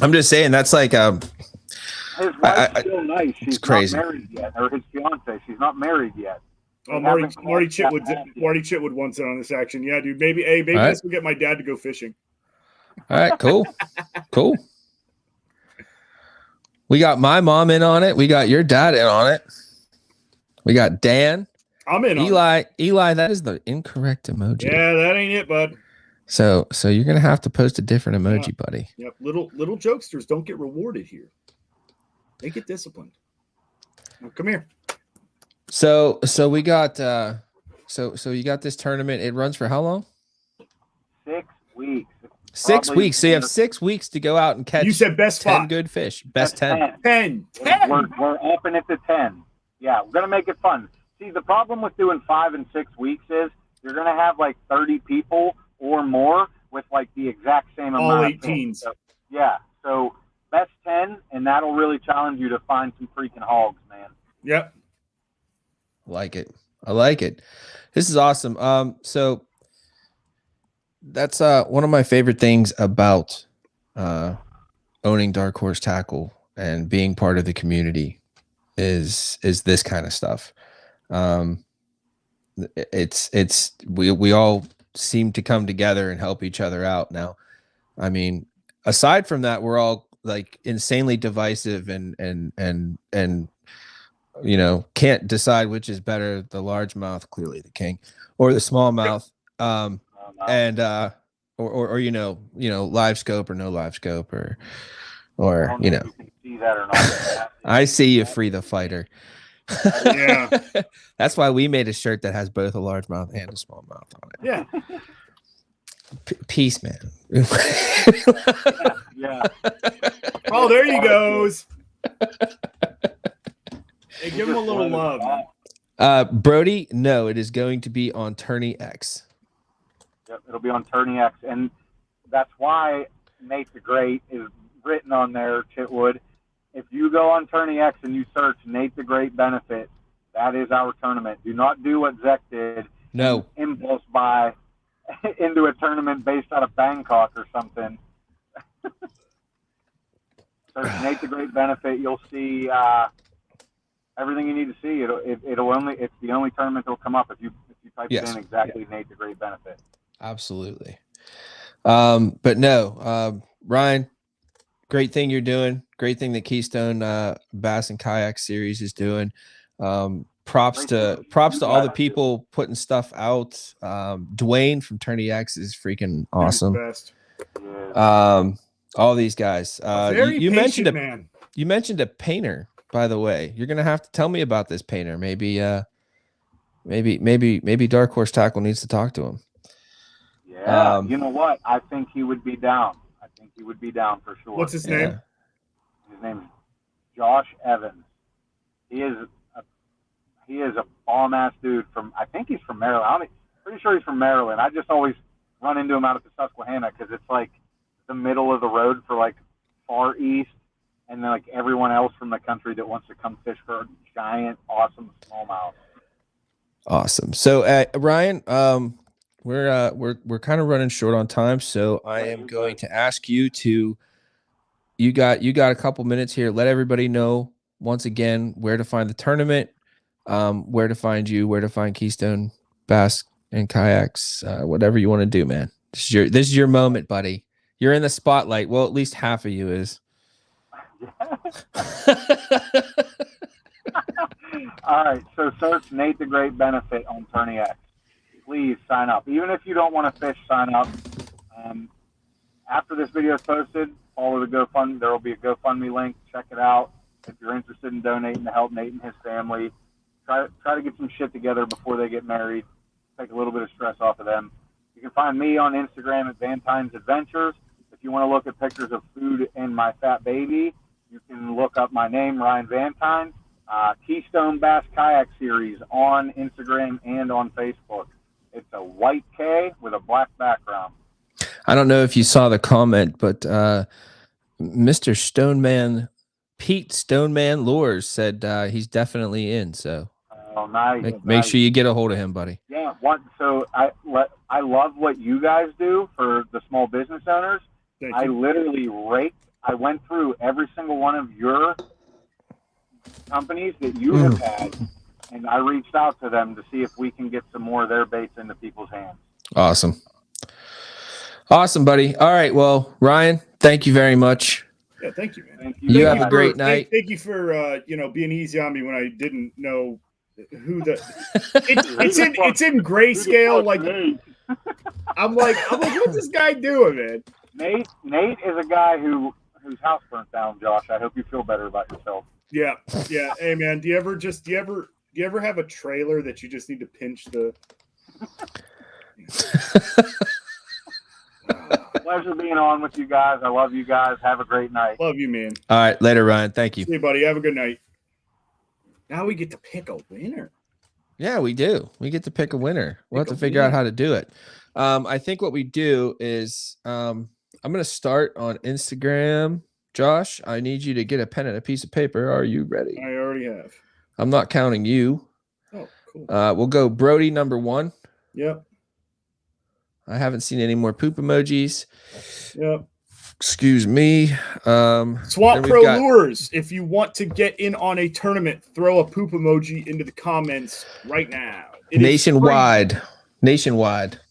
I'm just saying that's like his wife's still nice. She's crazy. not married yet, or his fiance. She's not married yet. Oh, Marty Chitwood wants in on this action. Yeah, dude. Maybe right. this will get my dad to go fishing. All right, cool. We got my mom in on it. We got your dad in on it. We got Dan. I'm in. Eli, that is the incorrect emoji. Yeah, that ain't it, bud. So you're gonna have to post a different emoji, buddy. Yep. Little jokesters don't get rewarded here. They get disciplined. Well, come here. So we got so you got this tournament. It runs for how long? 6 weeks. 6 weeks. So you have 6 weeks to go out and catch. You said best 10 5. good fish. Best 10. 10. We're upping it to 10. Yeah, we're gonna make it fun. See, the problem with doing 5 and 6 weeks is you're gonna have like 30 people or more with like the exact same amount. All of 18s. So, yeah. So best 10, and that'll really challenge you to find some freaking hogs, man. Yep. I like it. This is awesome. So that's one of my favorite things about owning Dark Horse Tackle and being part of the community is this kind of stuff. We all seem to come together and help each other out. Now, I mean, aside from that, we're all like insanely divisive and can't decide which is better, the largemouth, clearly the king, or the smallmouth, and live scope or no live scope, or You can see that or not. I see you, free the fighter. Yeah. That's why we made a shirt that has both a largemouth and a smallmouth on it. Yeah. Peace, man. Yeah. Oh, there he goes. Hey, give him a little love, man. Brody, no, it is going to be on Tourney X. Yep, it'll be on Tourney X, and that's why Nate the Great is written on there, Chitwood. If you go on Tourney X and you search Nate the Great benefit, that is our tournament. Do not do what Zek did. No. Impulse buy into a tournament based out of Bangkok or something. Search Nate the Great benefit. You'll see everything you need to see. It's the only tournament that'll come up if you type in exactly Nate the Great benefit. Absolutely. But no, Ryan, great thing you're doing. Great thing that Keystone Bass and Kayak Series is doing. Props to all the people putting stuff out. Dwayne from Tourney X is freaking awesome. Best. All these guys. You mentioned you mentioned a painter, by the way. You're gonna have to tell me about this painter. Maybe Maybe Dark Horse Tackle needs to talk to him. Yeah, you know what? I think he would be down. I think he would be down for sure. What's his name? His name's Josh Evans. He is a bomb ass dude from. I think he's from Maryland. I'm pretty sure he's from Maryland. I just always run into him out at the Susquehanna because it's like the middle of the road for like far east, and then like everyone else from the country that wants to come fish for a giant, awesome smallmouth. Awesome. So Ryan, we're kind of running short on time, so I am going to ask you to. You got a couple minutes here. Let everybody know once again where to find the tournament, where to find you, where to find Keystone Bass and Kayaks, whatever you want to do, man. This is your moment, buddy. You're in the spotlight. Well, at least half of you is. All right, so search Nate the Great Benefit on Tourney X. Please sign up. Even if you don't want to fish, sign up. After this video is posted, follow the GoFundMe. There will be a GoFundMe link. Check it out. If you're interested in donating to help Nate and his family, try to get some shit together before they get married. Take a little bit of stress off of them. You can find me on Instagram at VanTine's Adventures. If you want to look at pictures of food and my fat baby, you can look up my name, Ryan VanTine. Keystone Bass Kayaks Series on Instagram and on Facebook. It's a white K with a black background. I don't know if you saw the comment, but Mr. Stoneman, Pete Stoneman Lures said he's definitely in. So nice. Make sure you get a hold of him, buddy. Yeah. So I love what you guys do for the small business owners. I literally I went through every single one of your companies that you have had, and I reached out to them to see if we can get some more of their baits into people's hands. Awesome, buddy. All right, well, Ryan, thank you very much. Yeah, thank you, man. Thank you have a great night. Thank you for being easy on me when I didn't know who the it's in grayscale. Like I'm like, what's this guy doing, man? Nate is a guy whose house burnt down, Josh. I hope you feel better about yourself. Yeah. Hey, man, do you ever have a trailer that you just need to pinch the? Pleasure being on with you guys. I love you guys. Have a great night. Love you, man. All right, later, Ryan. Thank you. See you, buddy. Have a good night. Now we get to pick a winner. Yeah, we do. We get to pick a winner. We'll have to figure out how to do it. I think what we do is I'm going to start on Instagram. Josh, I need you to get a pen and a piece of paper. Are you ready? I already have. I'm not counting you. Oh, cool. We'll go Brody number 1. Yep. I haven't seen any more poop emojis. Yep. Excuse me. Swamp Pro Lures. If you want to get in on a tournament, throw a poop emoji into the comments right now. Nationwide.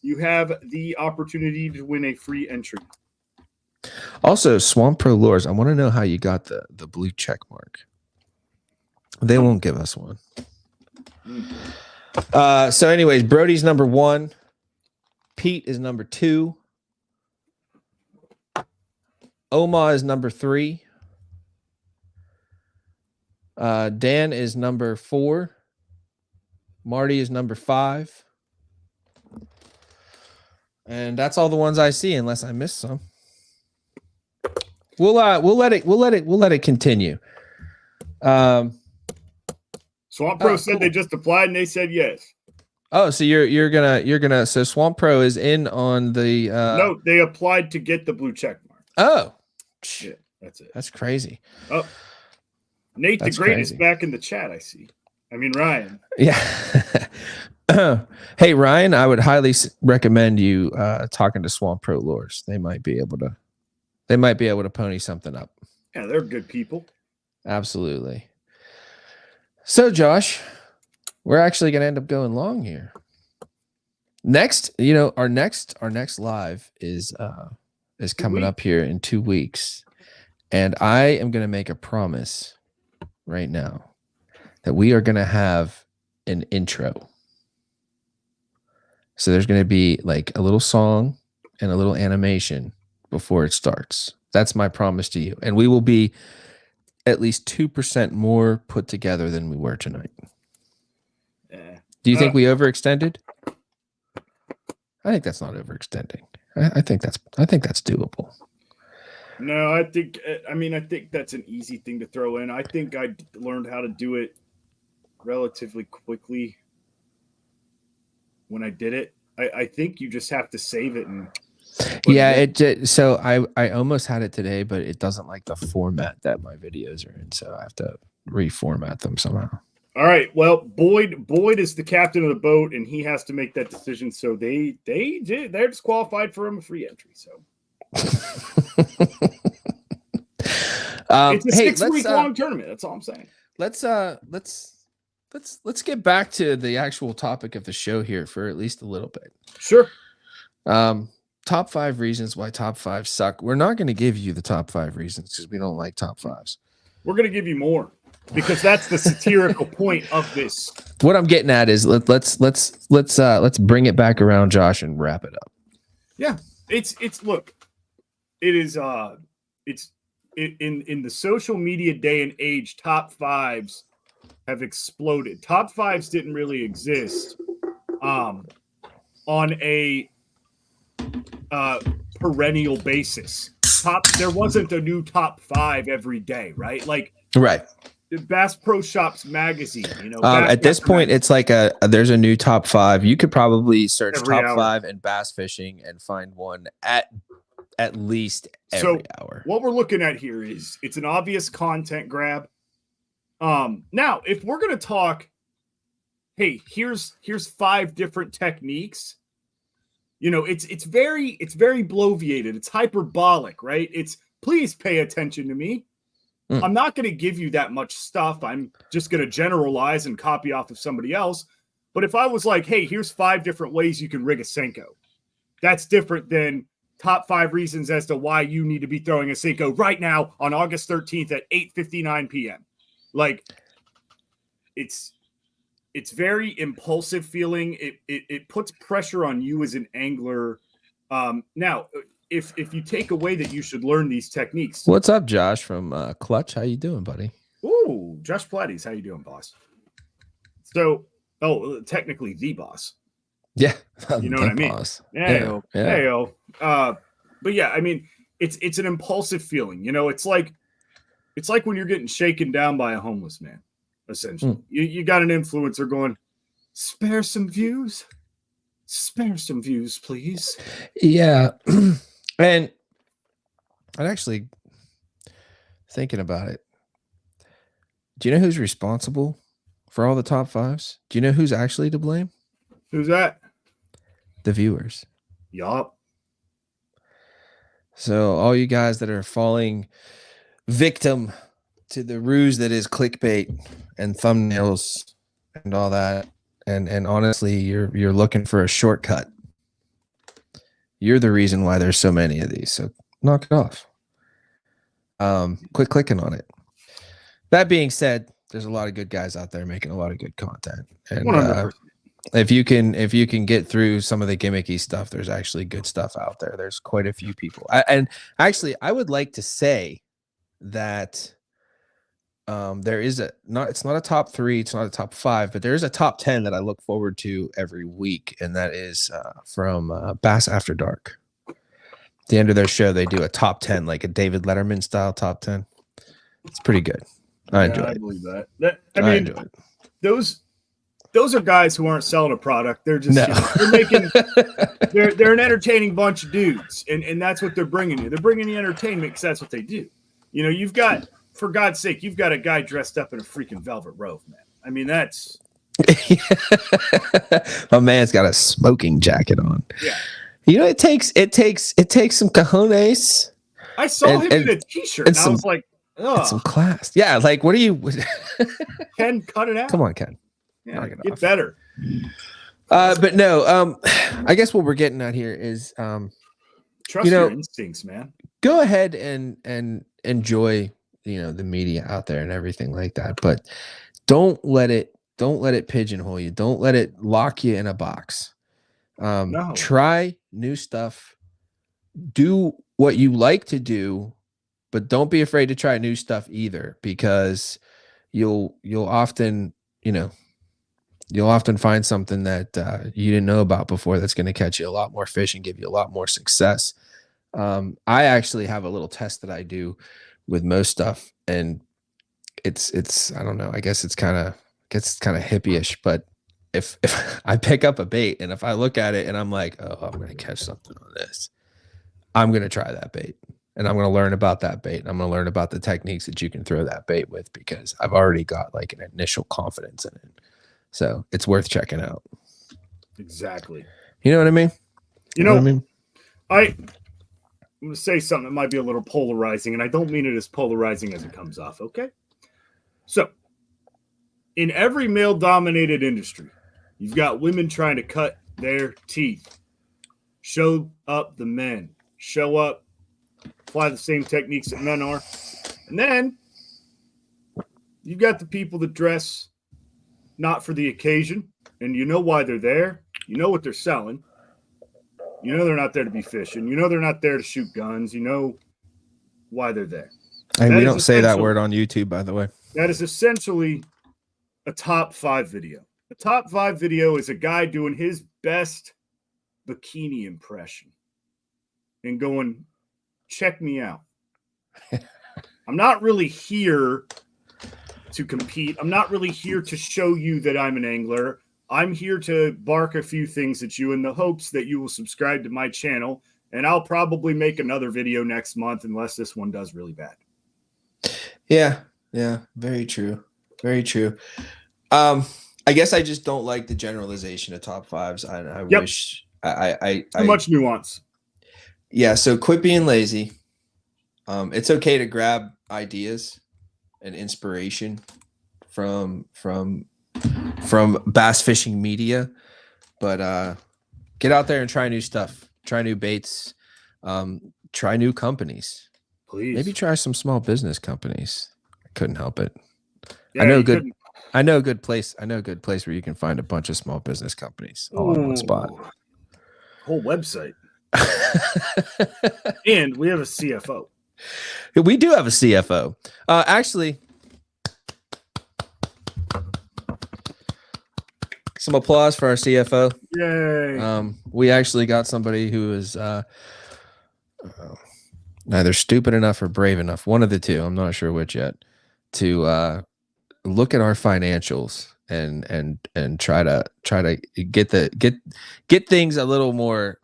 You have the opportunity to win a free entry. Also, Swamp Pro Lures, I want to know how you got the blue check mark. They won't give us one. So anyways, Brody's number 1. Pete is number 2. Oma is number 3. Dan is number 4. Marty is number 5. And that's all the ones I see, unless I missed some. We'll let it continue. Swamp Pro said they just applied and they said yes. Oh, so you're gonna so Swamp Pro is in on the no, they applied to get the blue check mark. Oh, yeah, that's it. That's crazy. Oh, Nate the Great is back in the chat. I see. I mean, Ryan. Yeah. Hey, Ryan, I would highly recommend you talking to Swamp Pro Lures. They might be able to pony something up. Yeah, they're good people. Absolutely. So, Josh, we're actually going to end up going long here. Next, our next live is coming up here in 2 weeks, and I am going to make a promise right now that we are going to have an intro. So there's going to be like a little song and a little animation before it starts. That's my promise to you. And we will be at least 2% more put together than we were tonight. Do you think we overextended? I think that's not overextending. I think that's doable. No, I think that's an easy thing to throw in. I think I learned how to do it relatively quickly when I did it. I think you just have to save it and so I almost had it today, but it doesn't like the format that my videos are in, so I have to reformat them somehow. All right. Well, Boyd is the captain of the boat, and he has to make that decision. So they're disqualified for him a free entry. So it's a 6-week long tournament. That's all I'm saying. Let's get back to the actual topic of the show here for at least a little bit. Sure. Top 5 reasons why top 5 suck. We're not going to give you the top 5 reasons because we don't like top 5s. We're going to give you more because that's the satirical point of this. What I'm getting at is let's bring it back around, Josh, and wrap it up. Yeah, it's look, it is in the social media day and age, top 5s have exploded. Top 5s didn't really exist on a perennial basis. There wasn't a new top 5 every day, right? Like right. The Bass Pro Shops magazine, at this point, it's like there's a new top 5. You could probably search every top hour. 5 in bass fishing and find one at least every hour. What we're looking at here is it's an obvious content grab. Now, if we're gonna talk, hey, here's 5 different techniques. It's very bloviated. It's hyperbolic, right? It's please pay attention to me. I'm not going to give you that much stuff. I'm just going to generalize and copy off of somebody else. But if I was like, hey, here's 5 different ways you can rig a Senko, that's different than top 5 reasons as to why you need to be throwing a Senko right now on August 13th at 8:59 p.m. Like, it's very impulsive feeling. It puts pressure on you as an angler. Now, if you take away that you should learn these techniques. What's up, Josh from Clutch? How you doing, buddy? Ooh, Josh Platties. How you doing, boss? So, technically the boss. Yeah. You know what I mean? Boss. Yeah. But yeah, I mean, it's an impulsive feeling. It's like when you're getting shaken down by a homeless man, essentially. You got an influencer going, spare some views, please. Yeah. And I'm actually thinking about it. Do you know who's responsible for all the top 5s? Do you know who's actually to blame? Who's that? The viewers. Yup. So all you guys that are falling victim to the ruse that is clickbait and thumbnails and all that, and honestly, you're looking for a shortcut. You're the reason why there's so many of these. So knock it off. Quit clicking on it. That being said, there's a lot of good guys out there making a lot of good content. And if you can get through some of the gimmicky stuff, there's actually good stuff out there. There's quite a few people. And actually, I would like to say that there is it's not a top 3, it's not a top 5, but there is a top 10 that I look forward to every week, and that is from Bass After Dark. At the end of their show, they do a top 10, like a David Letterman style top 10. It's pretty good. I enjoy it. I believe that. I enjoy it. Those are guys who aren't selling a product. They're just they're making they're an entertaining bunch of dudes, and that's what they're bringing you. They're bringing you entertainment because that's what they do. You've got, for God's sake, you've got a guy dressed up in a freaking velvet robe, man. I mean, that's my man's got a smoking jacket on. Yeah. It takes some cojones. I saw him in a t-shirt, and I was like, oh, some class. Yeah, like, what are you? Ken, cut it out. Come on, Ken. Yeah, get better. But no, I guess what we're getting at here is trust your instincts, man. Go ahead and enjoy, the media out there and everything like that, but don't let it pigeonhole you. Don't let it lock you in a box. No. Try new stuff. Do what you like to do, but don't be afraid to try new stuff either, because you'll often, you'll often find something that you didn't know about before that's going to catch you a lot more fish and give you a lot more success. I actually have a little test that I do with most stuff, and it's I don't know, I guess it's kind of hippie-ish, but if I pick up a bait and if I look at it and I'm like, oh, I'm going to catch something on this, I'm going to try that bait. And I'm going to learn about that bait. I'm going to learn about the techniques that you can throw that bait with, because I've already got like an initial confidence in it. So it's worth checking out. Exactly. You know what I mean? You know what I mean? I'm going to say something that might be a little polarizing, and I don't mean it as polarizing as it comes off, okay? So, in every male-dominated industry, you've got women trying to cut their teeth, show up the men, show up, apply the same techniques that men are. And then you've got the people that dress not for the occasion, and you know why they're there. You know what they're selling. You know they're not there to be fishing. You know they're not there to shoot guns. You know why they're there. Hey, we don't say that word on YouTube, by the way. That is essentially a top 5 video. A top 5 video is a guy doing his best bikini impression and going, check me out. I'm not really here to compete. I'm not really here to show you that I'm an angler. I'm here to bark a few things at you in the hopes that you will subscribe to my channel, and I'll probably make another video next month unless this one does really bad. Yeah, very true. Very true. I guess I just don't like the generalization of top 5s. I wish I too much nuance. Yeah, so quit being lazy. It's okay to grab ideas and inspiration from bass fishing media, but get out there and try new stuff, try new baits, try new companies. Please. Maybe try some small business companies. I couldn't help it. Yeah, I know a good place where you can find a bunch of small business companies all in one spot. Whole website. And we have a CFO. We do have a CFO. Actually, some applause for our CFO. Yay. We actually got somebody who is neither stupid enough or brave enough, one of the two, I'm not sure which yet, to look at our financials and try to get things a little more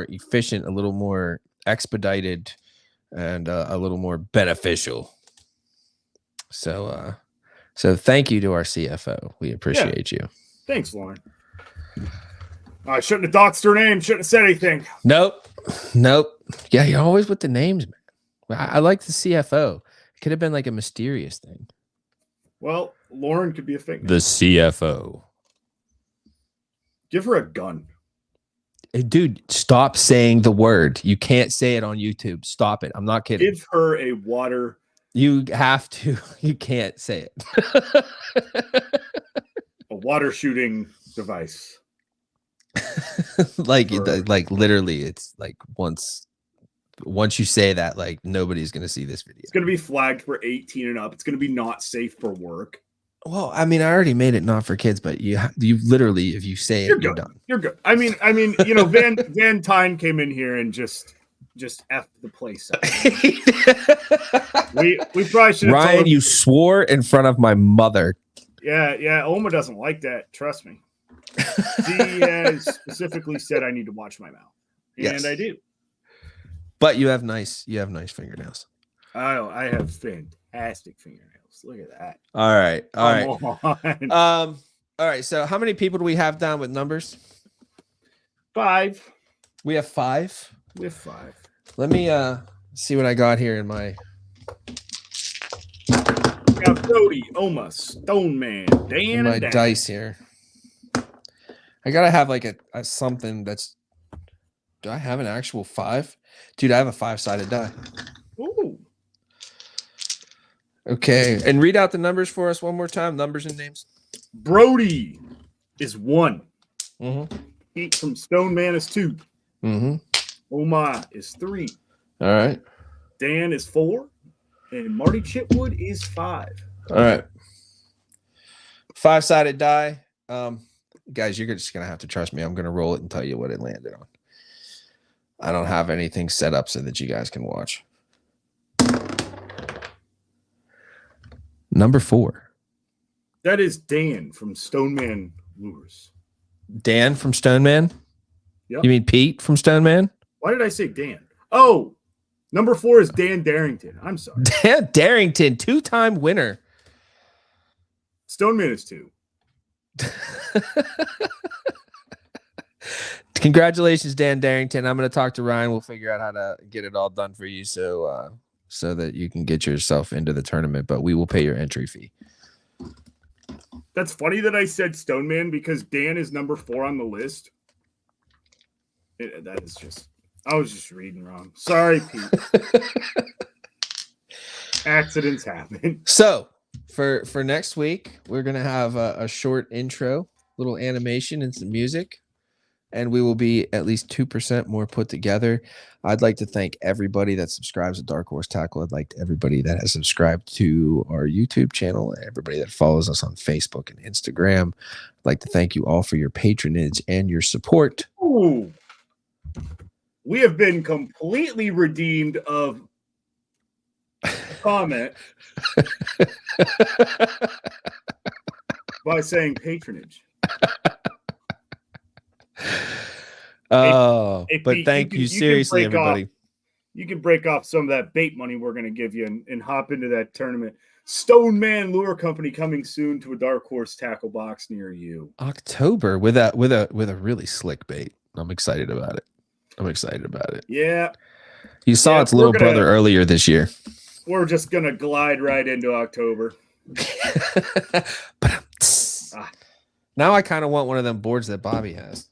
efficient, a little more expedited, and a little more beneficial. So thank you to our CFO. We appreciate you. Thanks, Lauren. I shouldn't have doxed her name. Shouldn't have said anything. Nope. Yeah, you're always with the names, man. I like the CFO. It could have been like a mysterious thing. Well, Lauren could be a fake name. The CFO. Give her a gun. Hey, dude, stop saying the word. You can't say it on YouTube. Stop it. I'm not kidding. Give her a water. You have to. You can't say it. A water shooting device. like literally, it's like once you say that, like nobody's gonna see this video. It's gonna be flagged for 18 and up. It's gonna be not safe for work. Well, I mean, I already made it not for kids, but you literally, if you say it, you're done. You're good. I mean, you know, VanTine came in here and just F the place up. we probably should have Ryan, told him. you swore in front of my mother. Yeah. Oma doesn't like that. Trust me. She has specifically said I need to watch my mouth, and yes. I do. But you have nice fingernails. I have fantastic fingernails. Look at that. All right. On. All right. So how many people do we have down with numbers? 5. We have 5. We have 5. Let me see what I got here in my. We got Brody, Oma, Stoneman, Dan, my and Dan. dice here. I gotta have like a something that's. Do I have an actual 5? Dude, I have a 5-sided die. Ooh. Okay, and read out the numbers for us one more time. Numbers and names. Brody is 1. Mm-hmm. Heat from Stoneman is 2. Mm-hmm. Oma is 3. All right. Dan is 4. And Marty Chitwood is 5. All right. 5-sided die. Guys, you're just gonna have to trust me. I'm gonna roll it and tell you what it landed on. I don't have anything set up so that you guys can watch. Number 4. That is Dan from Stoneman Lures. Dan from Stoneman? Yep. You mean Pete from Stoneman? Why did I say Dan? Oh, number 4 is Dan Darrington. I'm sorry. Dan Darrington, 2-time winner. Stoneman is 2. Congratulations, Dan Darrington. I'm going to talk to Ryan. We'll figure out how to get it all done for you so that you can get yourself into the tournament, but we will pay your entry fee. That's funny that I said Stoneman because Dan is number 4 on the list. That is just, I was just reading wrong. Sorry, Pete. Accidents happen. So for next week, we're going to have a short intro, little animation and some music. And we will be at least 2% more put together. I'd like to thank everybody that subscribes to Dark Horse Tackle. I'd like everybody that has subscribed to our YouTube channel, everybody that follows us on Facebook and Instagram. I'd like to thank you all for your patronage and your support. Ooh. We have been completely redeemed of a comment by saying patronage. Oh, hey, but Pete, thank you seriously, everybody. You can break off some of that bait money we're going to give you and hop into that tournament. Stoneman Lure Company coming soon to a Dark Horse tackle box near you. October with a really slick bait. I'm excited about it. Yeah. You saw its little brother earlier this year. We're just going to glide right into October. Now I kind of want one of them boards that Bobby has.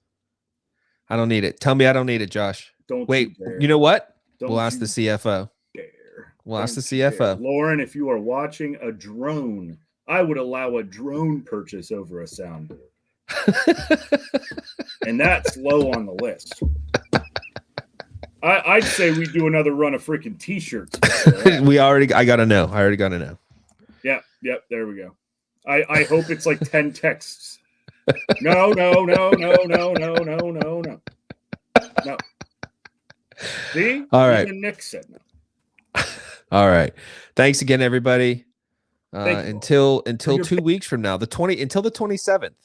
I don't need it. Tell me I don't need it, Josh. Wait, you know what? We'll ask the CFO. We'll ask the CFO. Lauren, if you are watching a drone, I would allow a drone purchase over a soundboard. And that's low on the list. I'd say we do another run of freaking t-shirts. I gotta know. I already gotta know. Yep, there we go. I hope it's like 10 texts. No. See? All right. Even Nick said no. All right. Thanks again, everybody. Until 2 weeks from now, until the 27th.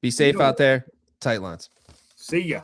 Be safe out there. Tight lines. See ya.